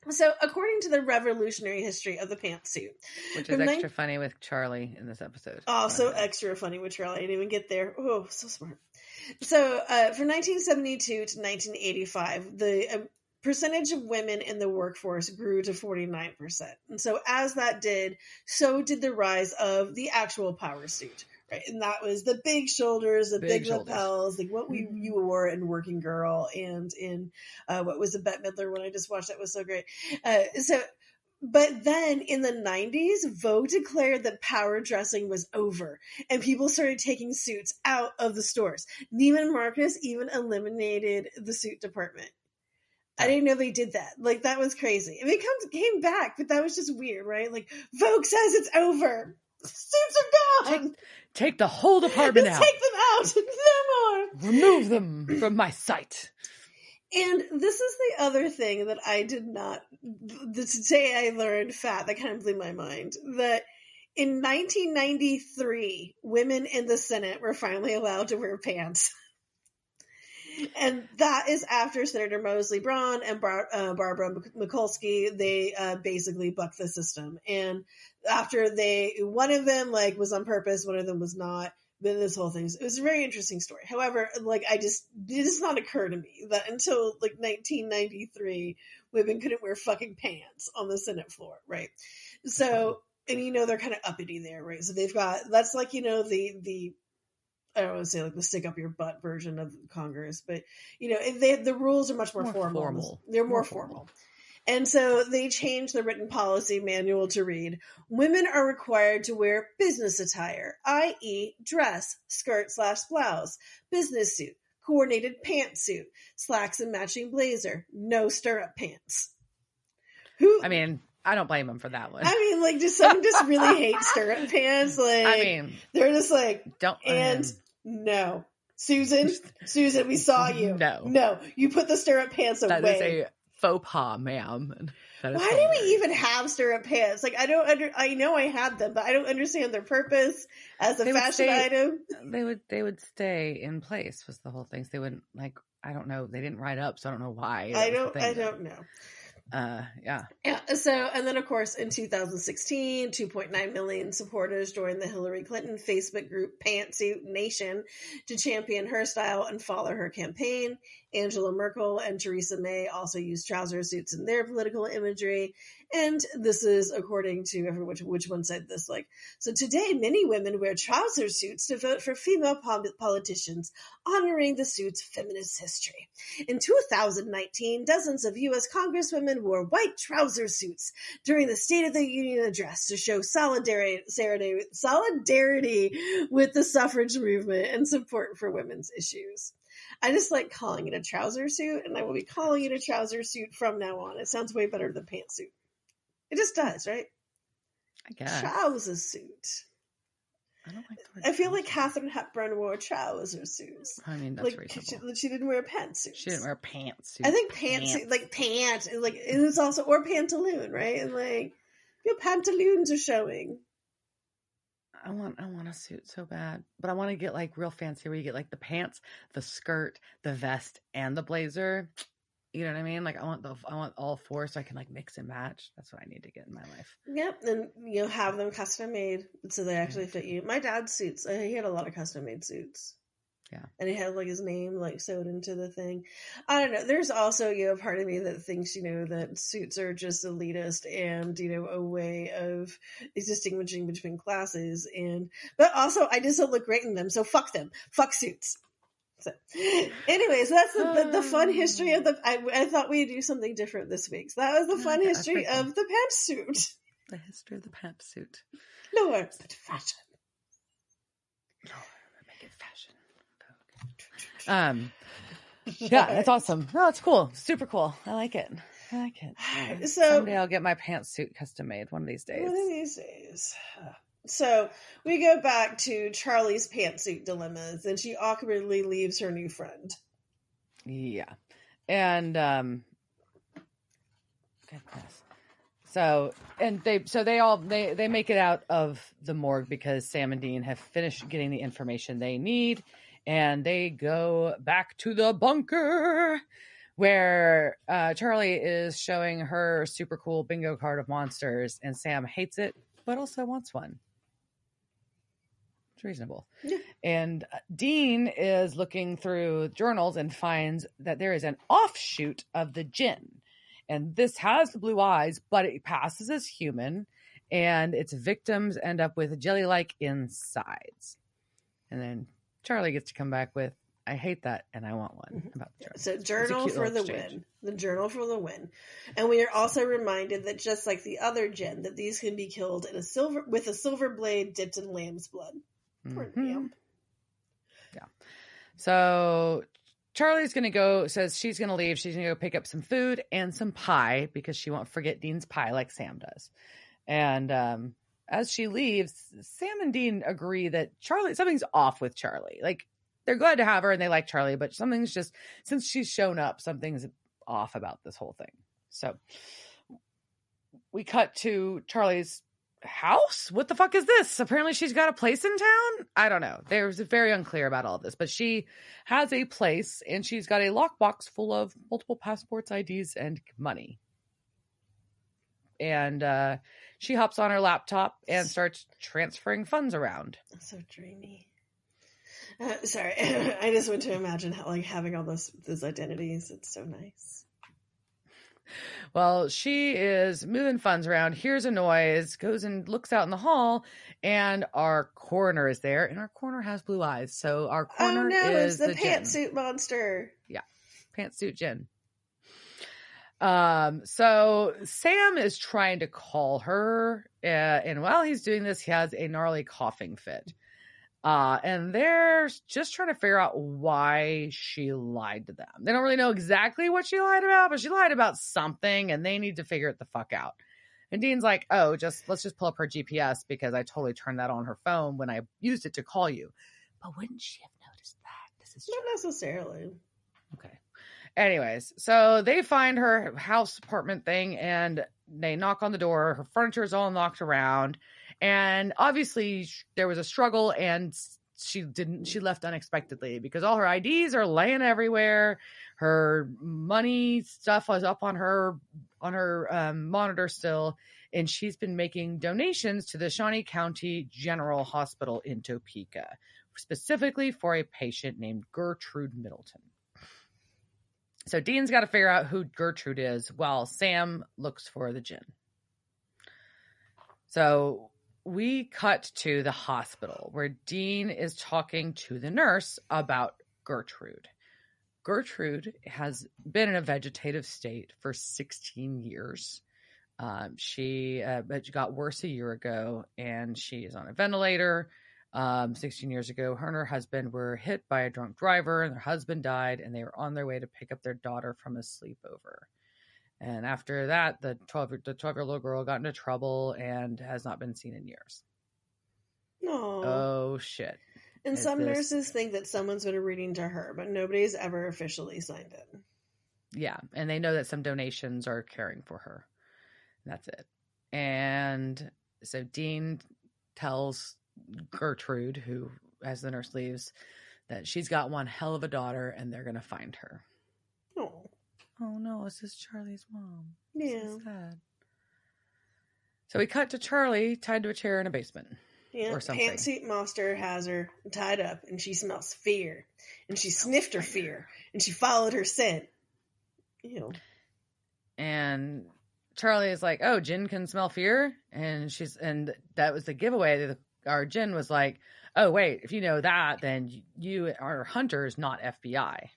So, according to the revolutionary history of the pantsuit, which is extra funny with Charlie in this episode. Oh, so extra funny with Charlie. I didn't even get there. Oh, so smart. So, from 1972 to 1985, the percentage of women in the workforce grew to 49%. And so, as that did, so did the rise of the actual power suit. Right, and that was the big shoulders, the big lapels, like what you wore in Working Girl and in what was the Bette Midler one I just watched that was so great. But then in the 90s, Vogue declared that power dressing was over, and people started taking suits out of the stores. Neiman Marcus even eliminated the suit department. I didn't know they did that. Like, that was crazy. I mean, it came back, but that was just weird, right? Like, Vogue says it's over. Suits are gone. Take the whole department out. Take them out. No more. Remove them from my sight. And this is the other thing that I did not... Today I learned that kind of blew my mind. That in 1993, women in the Senate were finally allowed to wear pants. And that is after Senator Mosley Braun and Barbara Mikulski, they basically bucked the system. And after one of them was on purpose, one of them was not. But this whole thing, it was a very interesting story. However, it does not occur to me that until 1993, women couldn't wear fucking pants on the Senate floor, right? So, and they're kind of uppity there, right? So they've got, that's the I don't want to say the stick up your butt version of Congress, but the rules are much more formal. They're more formal. And so they changed the written policy manual to read, women are required to wear business attire, i.e. dress, skirt/blouse, business suit, coordinated pantsuit, slacks and matching blazer, no stirrup pants. I mean, I don't blame them for that one. I mean, like, does someone just really hate stirrup pants? Like, I mean, they're just like, don't. No. Susan, we saw you. No, you put the stirrup pants away. That is a faux pas, ma'am. Why do we even have stirrup pants? Like, I know I had them, but I don't understand their purpose as a fashion item. They would stay in place was the whole thing. So they wouldn't, like, I don't know. They didn't ride up, so I don't know why. I don't know. Yeah. So, and then of course in 2016, 2.9 million supporters joined the Hillary Clinton Facebook group Pantsuit Nation to champion her style and follow her campaign. Angela Merkel and Theresa May also used trouser suits in their political imagery. And this is according to which one said this, like, so today many women wear trouser suits to vote for female politicians, honoring the suit's feminist history. In 2019, dozens of U.S. congresswomen wore white trouser suits during the State of the Union address to show solidarity with the suffrage movement and support for women's issues. I just like calling it a trouser suit, and I will be calling it a trouser suit from now on. It sounds way better than pantsuit. It just does, right? I guess. Trouser suit. I don't like the word. I feel like Katharine Hepburn wore trouser suits. I mean, that's like, reasonable. She didn't wear pantsuits. She didn't wear pantsuits. I think pantsuit, like pant, like it was also, or pantaloon, right? And like your pantaloons are showing. I want a suit so bad, but I want to get like real fancy where you get like the pants, the skirt, the vest, and the blazer. You know what I mean? Like I want all four so I can like mix and match. That's what I need to get in my life. Yep, and you'll have them custom made so they actually fit you. My dad's suits, he had a lot of custom made suits. Yeah, and he had like his name like sewed into the thing. I don't know. There's also a part of me that thinks that suits are just elitist and a way of distinguishing between classes, but also I just don't look great in them. So fuck them. Fuck suits. So, anyways, that's the fun history of the. I thought we'd do something different this week. So that was the fun history of the pantsuit. The history of the pantsuit. Lower fashion. Make it fashion. Yeah, that's awesome. No, it's cool. Super cool. I like it. So someday I'll get my pantsuit custom made one of these days. So we go back to Charlie's pantsuit dilemmas, and she awkwardly leaves her new friend. Yeah. And goodness. So they make it out of the morgue because Sam and Dean have finished getting the information they need. And they go back to the bunker where Charlie is showing her super cool bingo card of monsters. And Sam hates it, but also wants one. It's reasonable. Yeah. And Dean is looking through journals and finds that there is an offshoot of the djinn. And this has the blue eyes, but it passes as human. And its victims end up with jelly-like insides. And then Charlie gets to come back with, I hate that, and I want one. About the so journal for the win. The journal for the win. And we are also reminded that just like the other djinn, that these can be killed with a silver blade dipped in lamb's blood. Yeah. So Charlie's going to go, says she's going to leave. She's going to go pick up some food and some pie because she won't forget Dean's pie like Sam does. And as she leaves, Sam and Dean agree that something's off with Charlie. Like, they're glad to have her and they like Charlie, but something's just, since she's shown up, something's off about this whole thing. So we cut to Charlie's house. What the fuck is this? Apparently she's got a place in town. I don't know. There's very unclear about all this, but she has a place and she's got a lockbox full of multiple passports, IDs, and money. And she hops on her laptop and starts transferring funds around. That's so dreamy. Sorry, I just want to imagine having all those identities. It's so nice. Well, she is moving funds around, hears a noise, goes and looks out in the hall, and our coroner is there, and our coroner has blue eyes. So our coroner is it's the pantsuit monster. Yeah, pantsuit djinn. So Sam is trying to call her, and while he's doing this, he has a gnarly coughing fit. And they're just trying to figure out why she lied to them. They don't really know exactly what she lied about, but she lied about something, and they need to figure it the fuck out. And Dean's like, oh, let's just pull up her GPS because I totally turned that on her phone when I used it to call you. But wouldn't she have noticed that? This is Not necessarily. okay. Anyways, so they find her house apartment thing and they knock on the door. Her furniture is all knocked around. And obviously there was a struggle and she left unexpectedly because all her IDs are laying everywhere. Her money stuff was up on her monitor still. And she's been making donations to the Shawnee County General Hospital in Topeka, specifically for a patient named Gertrude Middleton. So Dean's got to figure out who Gertrude is while Sam looks for the gin. So we cut to the hospital where Dean is talking to the nurse about Gertrude. Gertrude has been in a vegetative state for 16 years. She got worse a year ago and she is on a ventilator. 16 years ago, her and her husband were hit by a drunk driver and their husband died and they were on their way to pick up their daughter from a sleepover. And after that, the 12-year-old girl got into trouble and has not been seen in years. No. Oh, shit. And some nurses think that someone's been reading to her, but nobody's ever officially signed it. Yeah, and they know that some donations are caring for her. That's it. And so Dean tells Gertrude, who, as the nurse leaves, that she's got one hell of a daughter and they're going to find her. Oh no, this is Charlie's mom. Yeah. So sad. So we cut to Charlie tied to a chair in a basement. Yeah, or something. Pantsuit Monster has her tied up and she smells fear. And she sniffed her fear. And she followed her scent. Ew. And Charlie is like, oh, Jen can smell fear? And that was the giveaway. Our Jen was like, oh, wait, if you know that, then you are hunters, not FBI.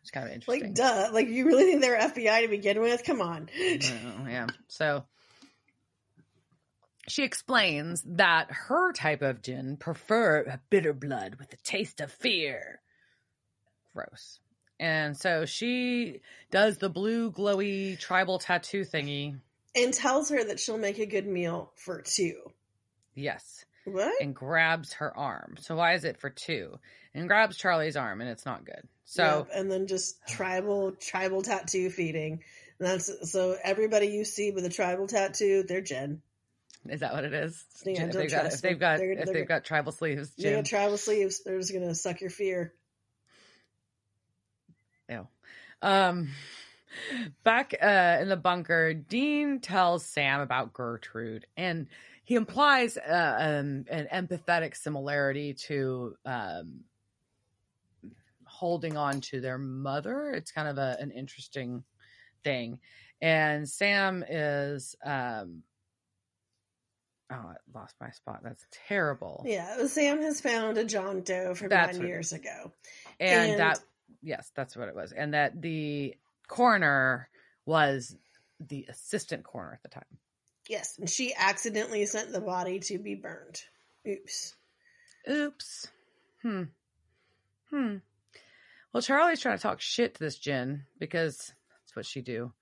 It's kind of interesting. Like, duh. Like, you really think they were FBI to begin with? Come on. Yeah. So she explains that her type of Jen prefer a bitter blood with a taste of fear. Gross. And so she does the blue glowy tribal tattoo thingy. And tells her that she'll make a good meal for two. Yes. What? And grabs her arm. So why is it for two? And grabs Charlie's arm, and it's not good. So and then just tribal tattoo feeding. So everybody you see with a tribal tattoo, they're Jen. Is that what it is? Yeah, if they've got tribal sleeves, Jen. They got tribal sleeves. They're just gonna suck your fear. Ew. Back in the bunker, Dean tells Sam about Gertrude, and he implies an empathetic similarity to holding on to their mother. It's kind of an interesting thing. And Sam is I lost my spot. That's terrible. Yeah, Sam has found a John Doe from 9 years ago. And that, yes, that's what it was. And that the coroner was the assistant coroner at the time. Yes, and she accidentally sent the body to be burned. Oops. Well, Charlie's trying to talk shit to this Jen because that's what she do.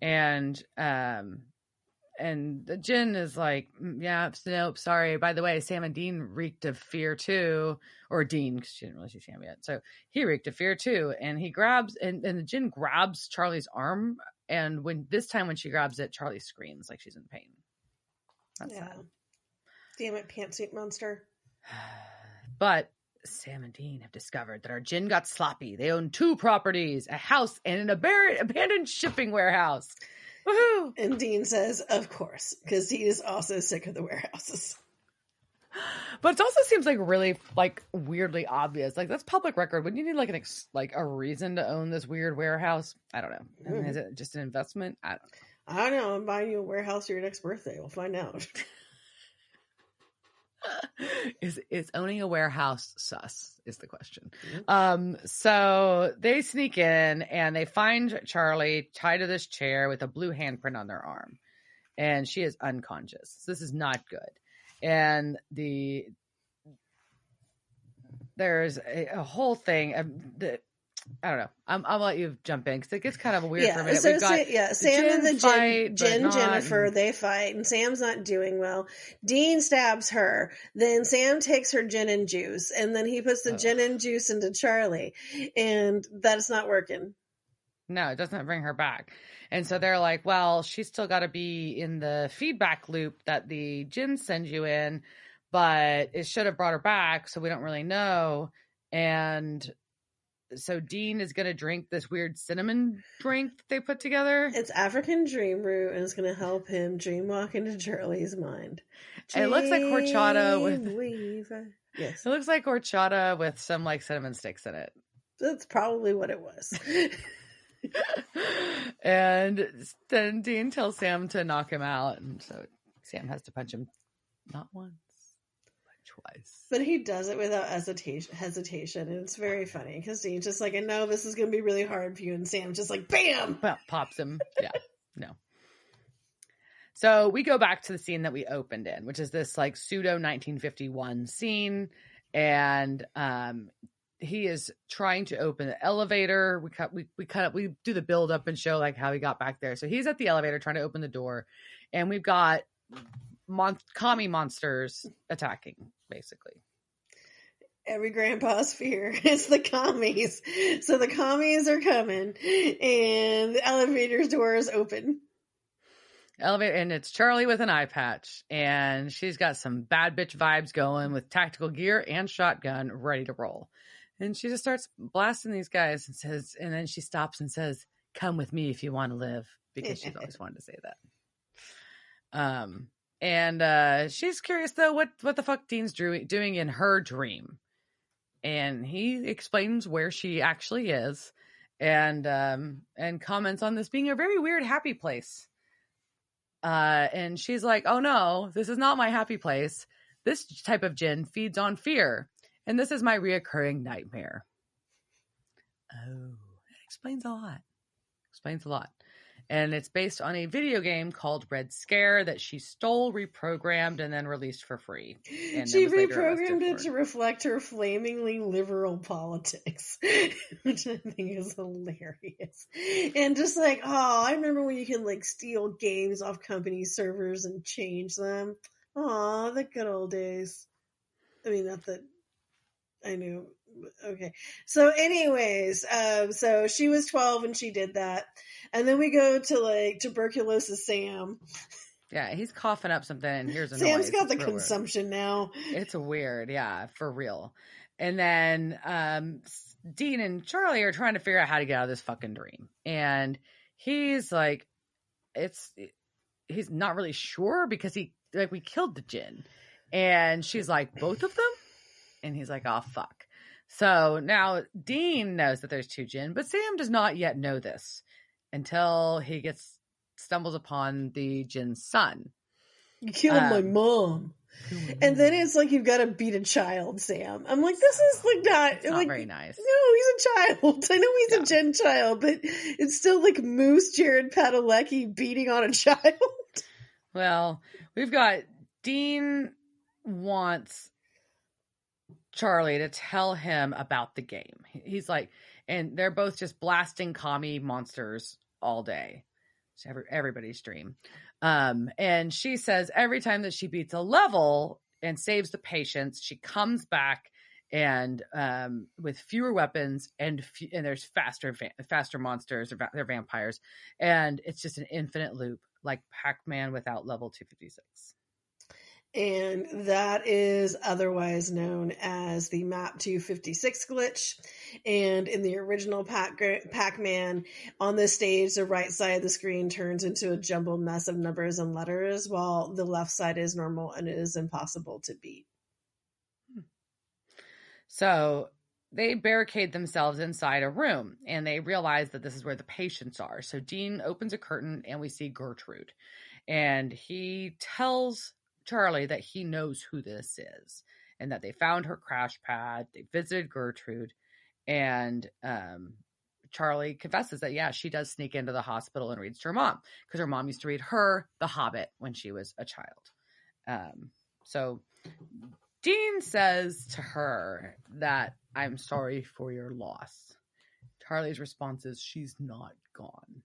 And the Jen is like, yeah, nope, sorry. By the way, Sam and Dean reeked of fear too. Or Dean, because she didn't really see Sam yet. So he reeked of fear too. And he grabs, and the Jen grabs Charlie's arm. And when she grabs it, Charlie screams like she's in pain. That's sad. Damn it, Pantsuit Monster. But Sam and Dean have discovered that our Jen got sloppy. They own 2 properties, a house and an abandoned shipping warehouse. Woohoo! And Dean says, of course, because he is also sick of the warehouses. But it also seems like really weirdly obvious. Like, that's public record. Wouldn't you need a reason to own this weird warehouse? I don't know. I mean, is it just an investment? I don't know. I'm buying you a warehouse for your next birthday. We'll find out. Is owning a warehouse sus is the question. Mm-hmm. So they sneak in and they find Charlie tied to this chair with a blue handprint on their arm, and she is unconscious. This is not good. And there's a whole thing. I don't know. I'll let you jump in because it gets kind of weird for a minute. So We've got Sam and the fight, Jennifer, they fight, and Sam's not doing well. Dean stabs her. Then Sam takes her gin and juice, and then he puts the gin and juice into Charlie, and that's not working. No, it doesn't bring her back. And so they're like, well, she's still got to be in the feedback loop that the gin sends you in, but it should have brought her back, so we don't really know. And so Dean is going to drink this weird cinnamon drink that they put together. It's African dream root, and it's going to help him dream walk into Charlie's mind. It looks like horchata with... Yes. It looks like horchata with some like cinnamon sticks in it. That's probably what it was. And then Dean tells Sam to knock him out, and so Sam has to punch him not once, but twice. But he does it without hesitation, and it's very funny because Dean's just like, I know this is going to be really hard for you, and Sam's just like, bam! Pops him. Yeah, no. So we go back to the scene that we opened in, which is this like pseudo 1951 scene, and he is trying to open the elevator. We do the build up and show like how he got back there. So he's at the elevator trying to open the door, and we've got commie monsters attacking, basically. Every grandpa's fear is the commies. So the commies are coming, and the elevator's door is open. Elevator, and it's Charlie with an eye patch, and she's got some bad bitch vibes going with tactical gear and shotgun ready to roll. And she just starts blasting these guys and says, and then she stops and says, "Come with me if you want to live," because she's always wanted to say that. And she's curious though, what the fuck Dean's doing in her dream. And he explains where she actually is, and comments on this being a very weird happy place. And she's like, "Oh no, this is not my happy place. This type of gin feeds on fear, and this is my reoccurring nightmare." Oh, that explains a lot. Explains a lot. And it's based on a video game called Red Scare that she stole, reprogrammed, and then released for free. And she reprogrammed it to reflect her flamingly liberal politics, which I think is hilarious. And just like, oh, I remember when you can like steal games off company servers and change them. Aw, the good old days. I mean, not that I knew. Okay. So anyways, so she was 12 and she did that. And then we go to like tuberculosis Sam. Yeah, he's coughing up something and here's a Sam's noise. got the consumption now. It's weird, yeah, for real. And then Dean and Charlie are trying to figure out how to get out of this fucking dream. And he's like, he's not really sure because we killed the gin. And she's like, both of them? And he's like, oh, fuck. So now Dean knows that there's two gin, but Sam does not yet know this until he stumbles upon the gin's son. You killed my mom. And then it's like, you've got to beat a child, Sam. I'm like, this is like not like, very nice. No, he's a child. I know he's a gin child, but it's still like Moose Jared Padalecki beating on a child. Well, we've got Dean wants Charlie to tell him about the game. He's like, and they're both just blasting commie monsters all day. It's everybody's dream. And she says every time that she beats a level and saves the patients, she comes back and with fewer weapons and there's faster monsters, or they're vampires, and it's just an infinite loop, like Pac-Man without level 256. And that is otherwise known as the map 256 glitch. And in the original Pac-Man, on this stage, the right side of the screen turns into a jumbled mess of numbers and letters, while the left side is normal and it is impossible to beat. So they barricade themselves inside a room, and they realize that this is where the patients are. So Dean opens a curtain, and we see Gertrude. And he tells Charlie that he knows who this is and that they found her crash pad. They visited Gertrude, and Charlie confesses that, yeah, she does sneak into the hospital and reads to her mom because her mom used to read her The Hobbit when she was a child. So Dean says to her that, I'm sorry for your loss. Charlie's response is, she's not gone.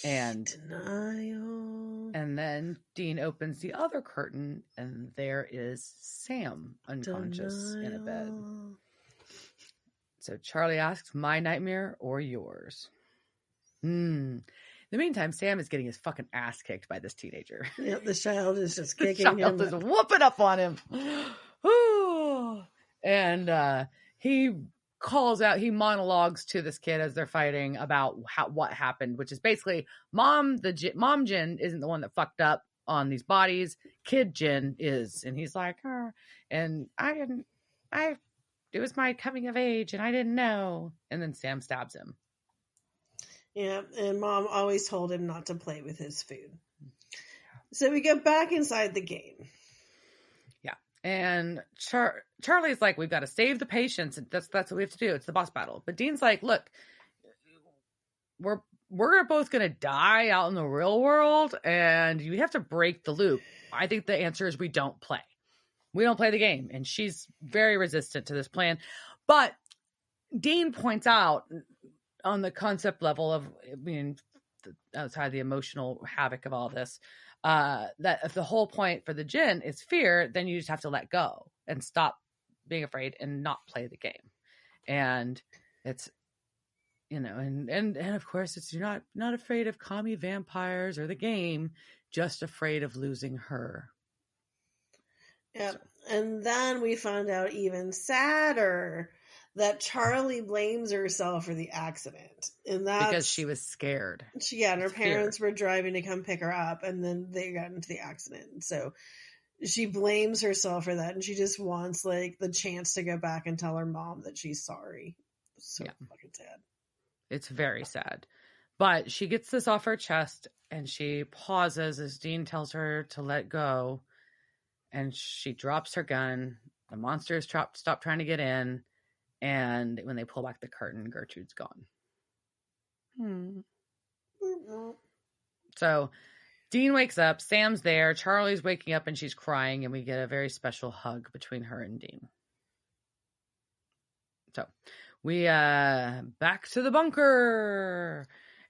And denial. And then Dean opens the other curtain, and there is Sam unconscious in a bed. So Charlie asks, my nightmare or yours? In the meantime, Sam is getting his fucking ass kicked by this teenager. Yep, the child is just kicking him. The child is whooping up on him. And he calls out, he monologues to this kid as they're fighting about what happened, which is basically mom Jin isn't the one that fucked up on these bodies, kid Jin is. And he's like, and it was my coming of age and I didn't know. And then Sam stabs him. Yeah, and mom always told him not to play with his food. So we go back inside the game. Yeah. And Charlie's like, we've got to save the patients. That's what we have to do. It's the boss battle. But Dean's like, look, we're both going to die out in the real world, and you have to break the loop. I think the answer is we don't play. We don't play the game. And she's very resistant to this plan. But Dean points out on the concept level of being outside the emotional havoc of all this, that if the whole point for the Jinn is fear, then you just have to let go and stop being afraid and not play the game. And it's, and of course it's, you're not afraid of commie vampires or the game, just afraid of losing her. Yeah. So. And then we found out even sadder that Charlie blames herself for the accident. And that's because she was scared. And her parents were driving to come pick her up, and then they got into the accident. So she blames herself for that, and she just wants the chance to go back and tell her mom that she's sorry. So fucking sad. It's very sad. But she gets this off her chest, and she pauses as Dean tells her to let go, and she drops her gun. The monsters stop trying to get in. And when they pull back the curtain, Gertrude's gone. So Dean wakes up. Sam's there. Charlie's waking up and she's crying. And we get a very special hug between her and Dean. So we back to the bunker.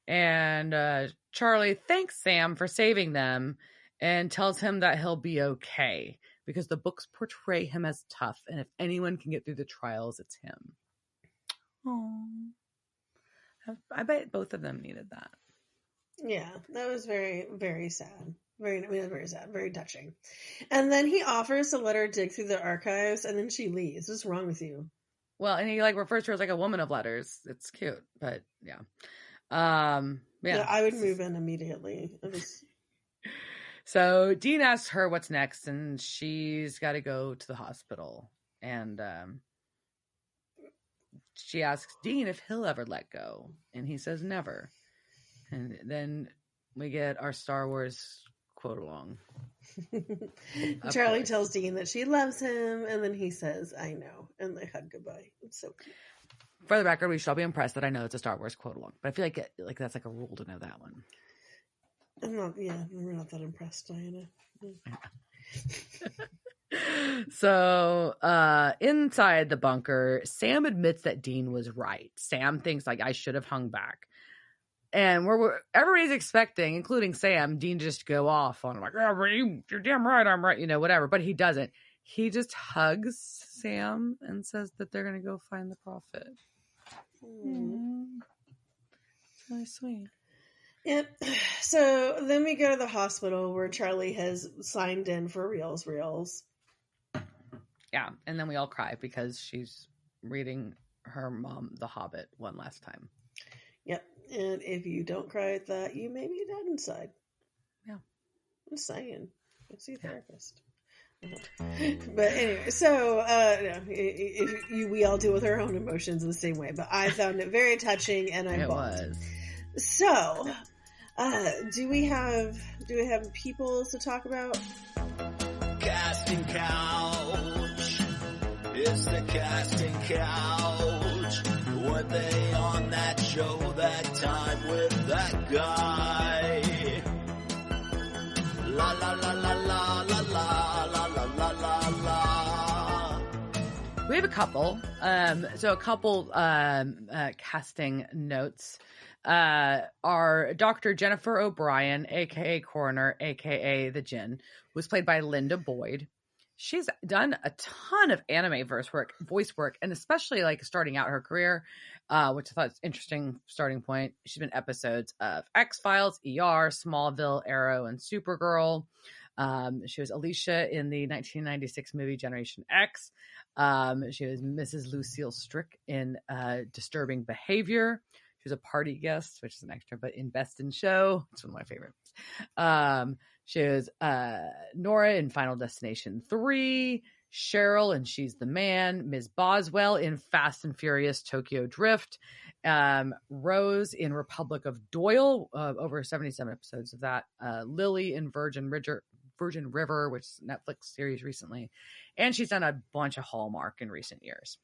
And Charlie thanks Sam for saving them and tells him that he'll be okay, because the books portray him as tough, and if anyone can get through the trials, it's him. Oh, I bet both of them needed that. Yeah, that was very, very sad. Very sad, very touching. And then he offers to let her dig through the archives, and then she leaves. What's wrong with you? Well, and he refers to her as a woman of letters. It's cute, but yeah. Yeah, I would move in immediately. So Dean asks her what's next, and she's got to go to the hospital. And she asks Dean if he'll ever let go, and he says never. And then we get our Star Wars quote along. Charlie tells Dean that she loves him, and then he says, I know, and they hug goodbye. It's so cute. For the record, we should all be impressed that I know it's a Star Wars quote along, but I feel like that's a rule to know that one. We're not that impressed, Diana. So, inside the bunker, Sam admits that Dean was right. Sam thinks I should have hung back. And everybody's expecting, including Sam, Dean just go off on you're damn right, I'm right, whatever. But he doesn't. He just hugs Sam and says that they're going to go find the prophet. It's really sweet. Yep. So then we go to the hospital where Charlie has signed in for reals. Yeah, and then we all cry because she's reading her mom The Hobbit one last time. Yep. And if you don't cry at that, you may be dead inside. Yeah. I'm saying. Go see a therapist. But anyway, so we all deal with our own emotions in the same way. But I found it very touching, and I bawled. So, do we have peoples to talk about? casting couch. It's the casting couch. Were they on that show that time with that guy? La la la la la la la la la la la. We have a couple. So a couple casting notes. Our Dr. Jennifer O'Brien, aka Coroner, aka the Djinn, was played by Linda Boyd. She's done a ton of anime voice work, and especially like starting out her career, which I thought was an interesting starting point. She's been in episodes of X-Files, ER, Smallville, Arrow, and Supergirl. She was Alicia in the 1996 movie Generation X. She was Mrs. Lucille Strick in Disturbing Behavior. She was a party guest, which is an extra, but in Best in Show. It's one of my favorites. She was Nora in Final Destination 3, Cheryl in She's the Man, Ms. Boswell in Fast and Furious Tokyo Drift, Rose in Republic of Doyle, over 77 episodes of that, Lily in Virgin River, which is a Netflix series recently, and she's done a bunch of Hallmark in recent years.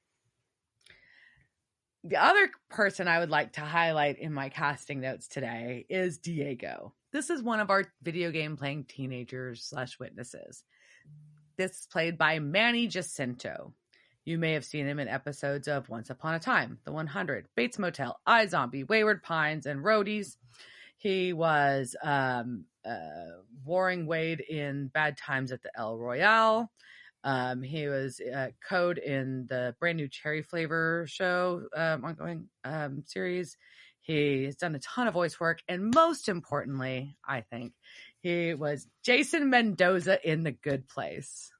The other person I would like to highlight in my casting notes today is Diego. This is one of our video game playing teenagers / witnesses. This is played by Manny Jacinto. You may have seen him in episodes of Once Upon a Time, The 100, Bates Motel, iZombie, Wayward Pines, and Roadies. He was Waring Wade in Bad Times at the El Royale. He was Code in the brand new Cherry Flavor show ongoing series. He's done a ton of voice work, and most importantly, I think, he was Jason Mendoza in The Good Place.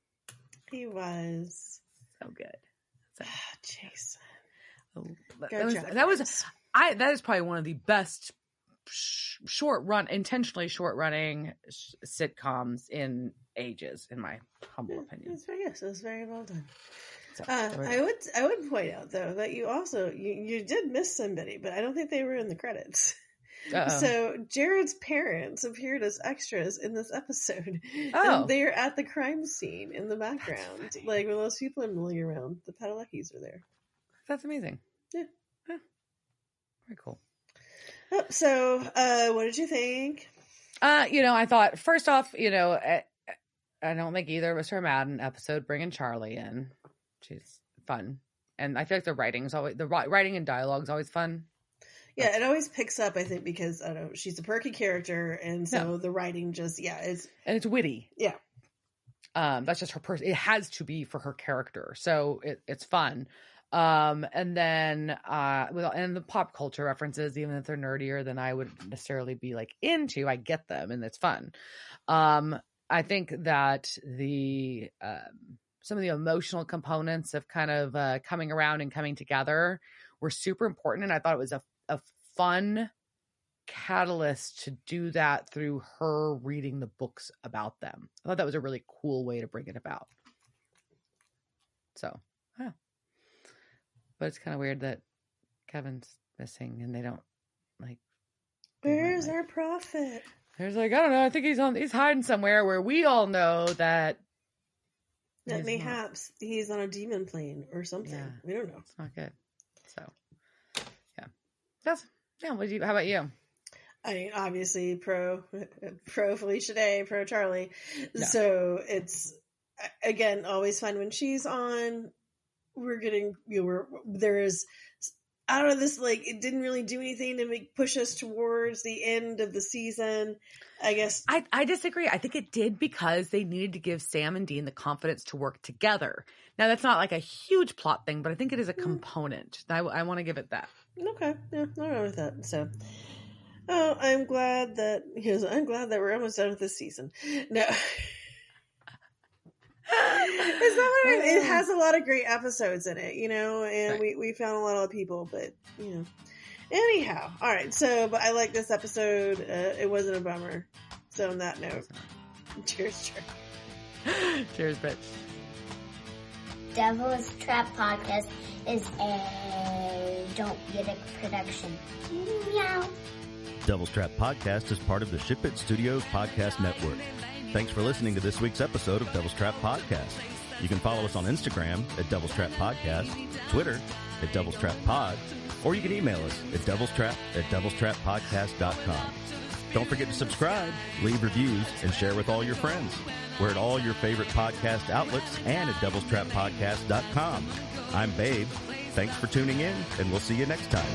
He was so good. So, Jason. That is probably one of the best intentionally short running sitcoms in ages, in my humble opinion. It was very well done. So, I would point out though that you did miss somebody, but I don't think they were in the credits. Uh-oh. So Jared's parents appeared as extras in this episode. Oh, and they're at the crime scene in the background, like when those people are milling around. The Padalecki's are there. That's amazing. Yeah, very cool. So, what did you think? I thought first off, I don't think either of us are mad an episode bringing Charlie in. She's fun, and I feel like the writing and dialogue is always fun. Yeah, it always picks up, I think, because I don't know, she's a perky character, and so the writing just it's witty. Yeah, that's just her person. It has to be for her character, so it's fun. And then and the pop culture references, even if they're nerdier than I would necessarily be like into, I get them, and it's fun. I think that the some of the emotional components of kind of coming around and coming together were super important, and I thought it was a fun catalyst to do that through her reading the books about them. I thought that was a really cool way to bring it about. So, but it's kind of weird that Kevin's missing and they don't like. Where's our prophet? There's I don't know. I think he's hiding somewhere where we all know that mayhaps he's on a demon plane or something. Yeah, we don't know. It's not good. So, how about you? I mean, obviously pro Felicia Day, pro Charlie. Yeah. So it's again always fun when she's on. We're getting there is out of this, like, it didn't really do anything to push us towards the end of the season. I guess I disagree. I think it did because they needed to give Sam and Dean the confidence to work together. Now that's not like a huge plot thing, but I think it is a component. I want to give it that. Okay, yeah, I'm all right with that. So, I'm glad that we're almost done with this season. No. It's not what it has a lot of great episodes in it, and right. we found a lot of people, but anyhow, all right. So, but I like this episode. It wasn't a bummer. So, on that note, cheers. Cheers, bitch. Devil's Trap Podcast is a Don't Get It production. Meow. Devil's Trap Podcast is part of the Ship It Studios podcast network. Thanks for listening to this week's episode of Devil's Trap Podcast. You can follow us on Instagram at Devil's Trap Podcast, Twitter at Devil's Trap Pod, or you can email us at devilstrap@devilstrappodcast.com. Don't forget to subscribe, leave reviews, and share with all your friends. We're at all your favorite podcast outlets and at devilstrappodcast.com. I'm Babe. Thanks for tuning in, and we'll see you next time.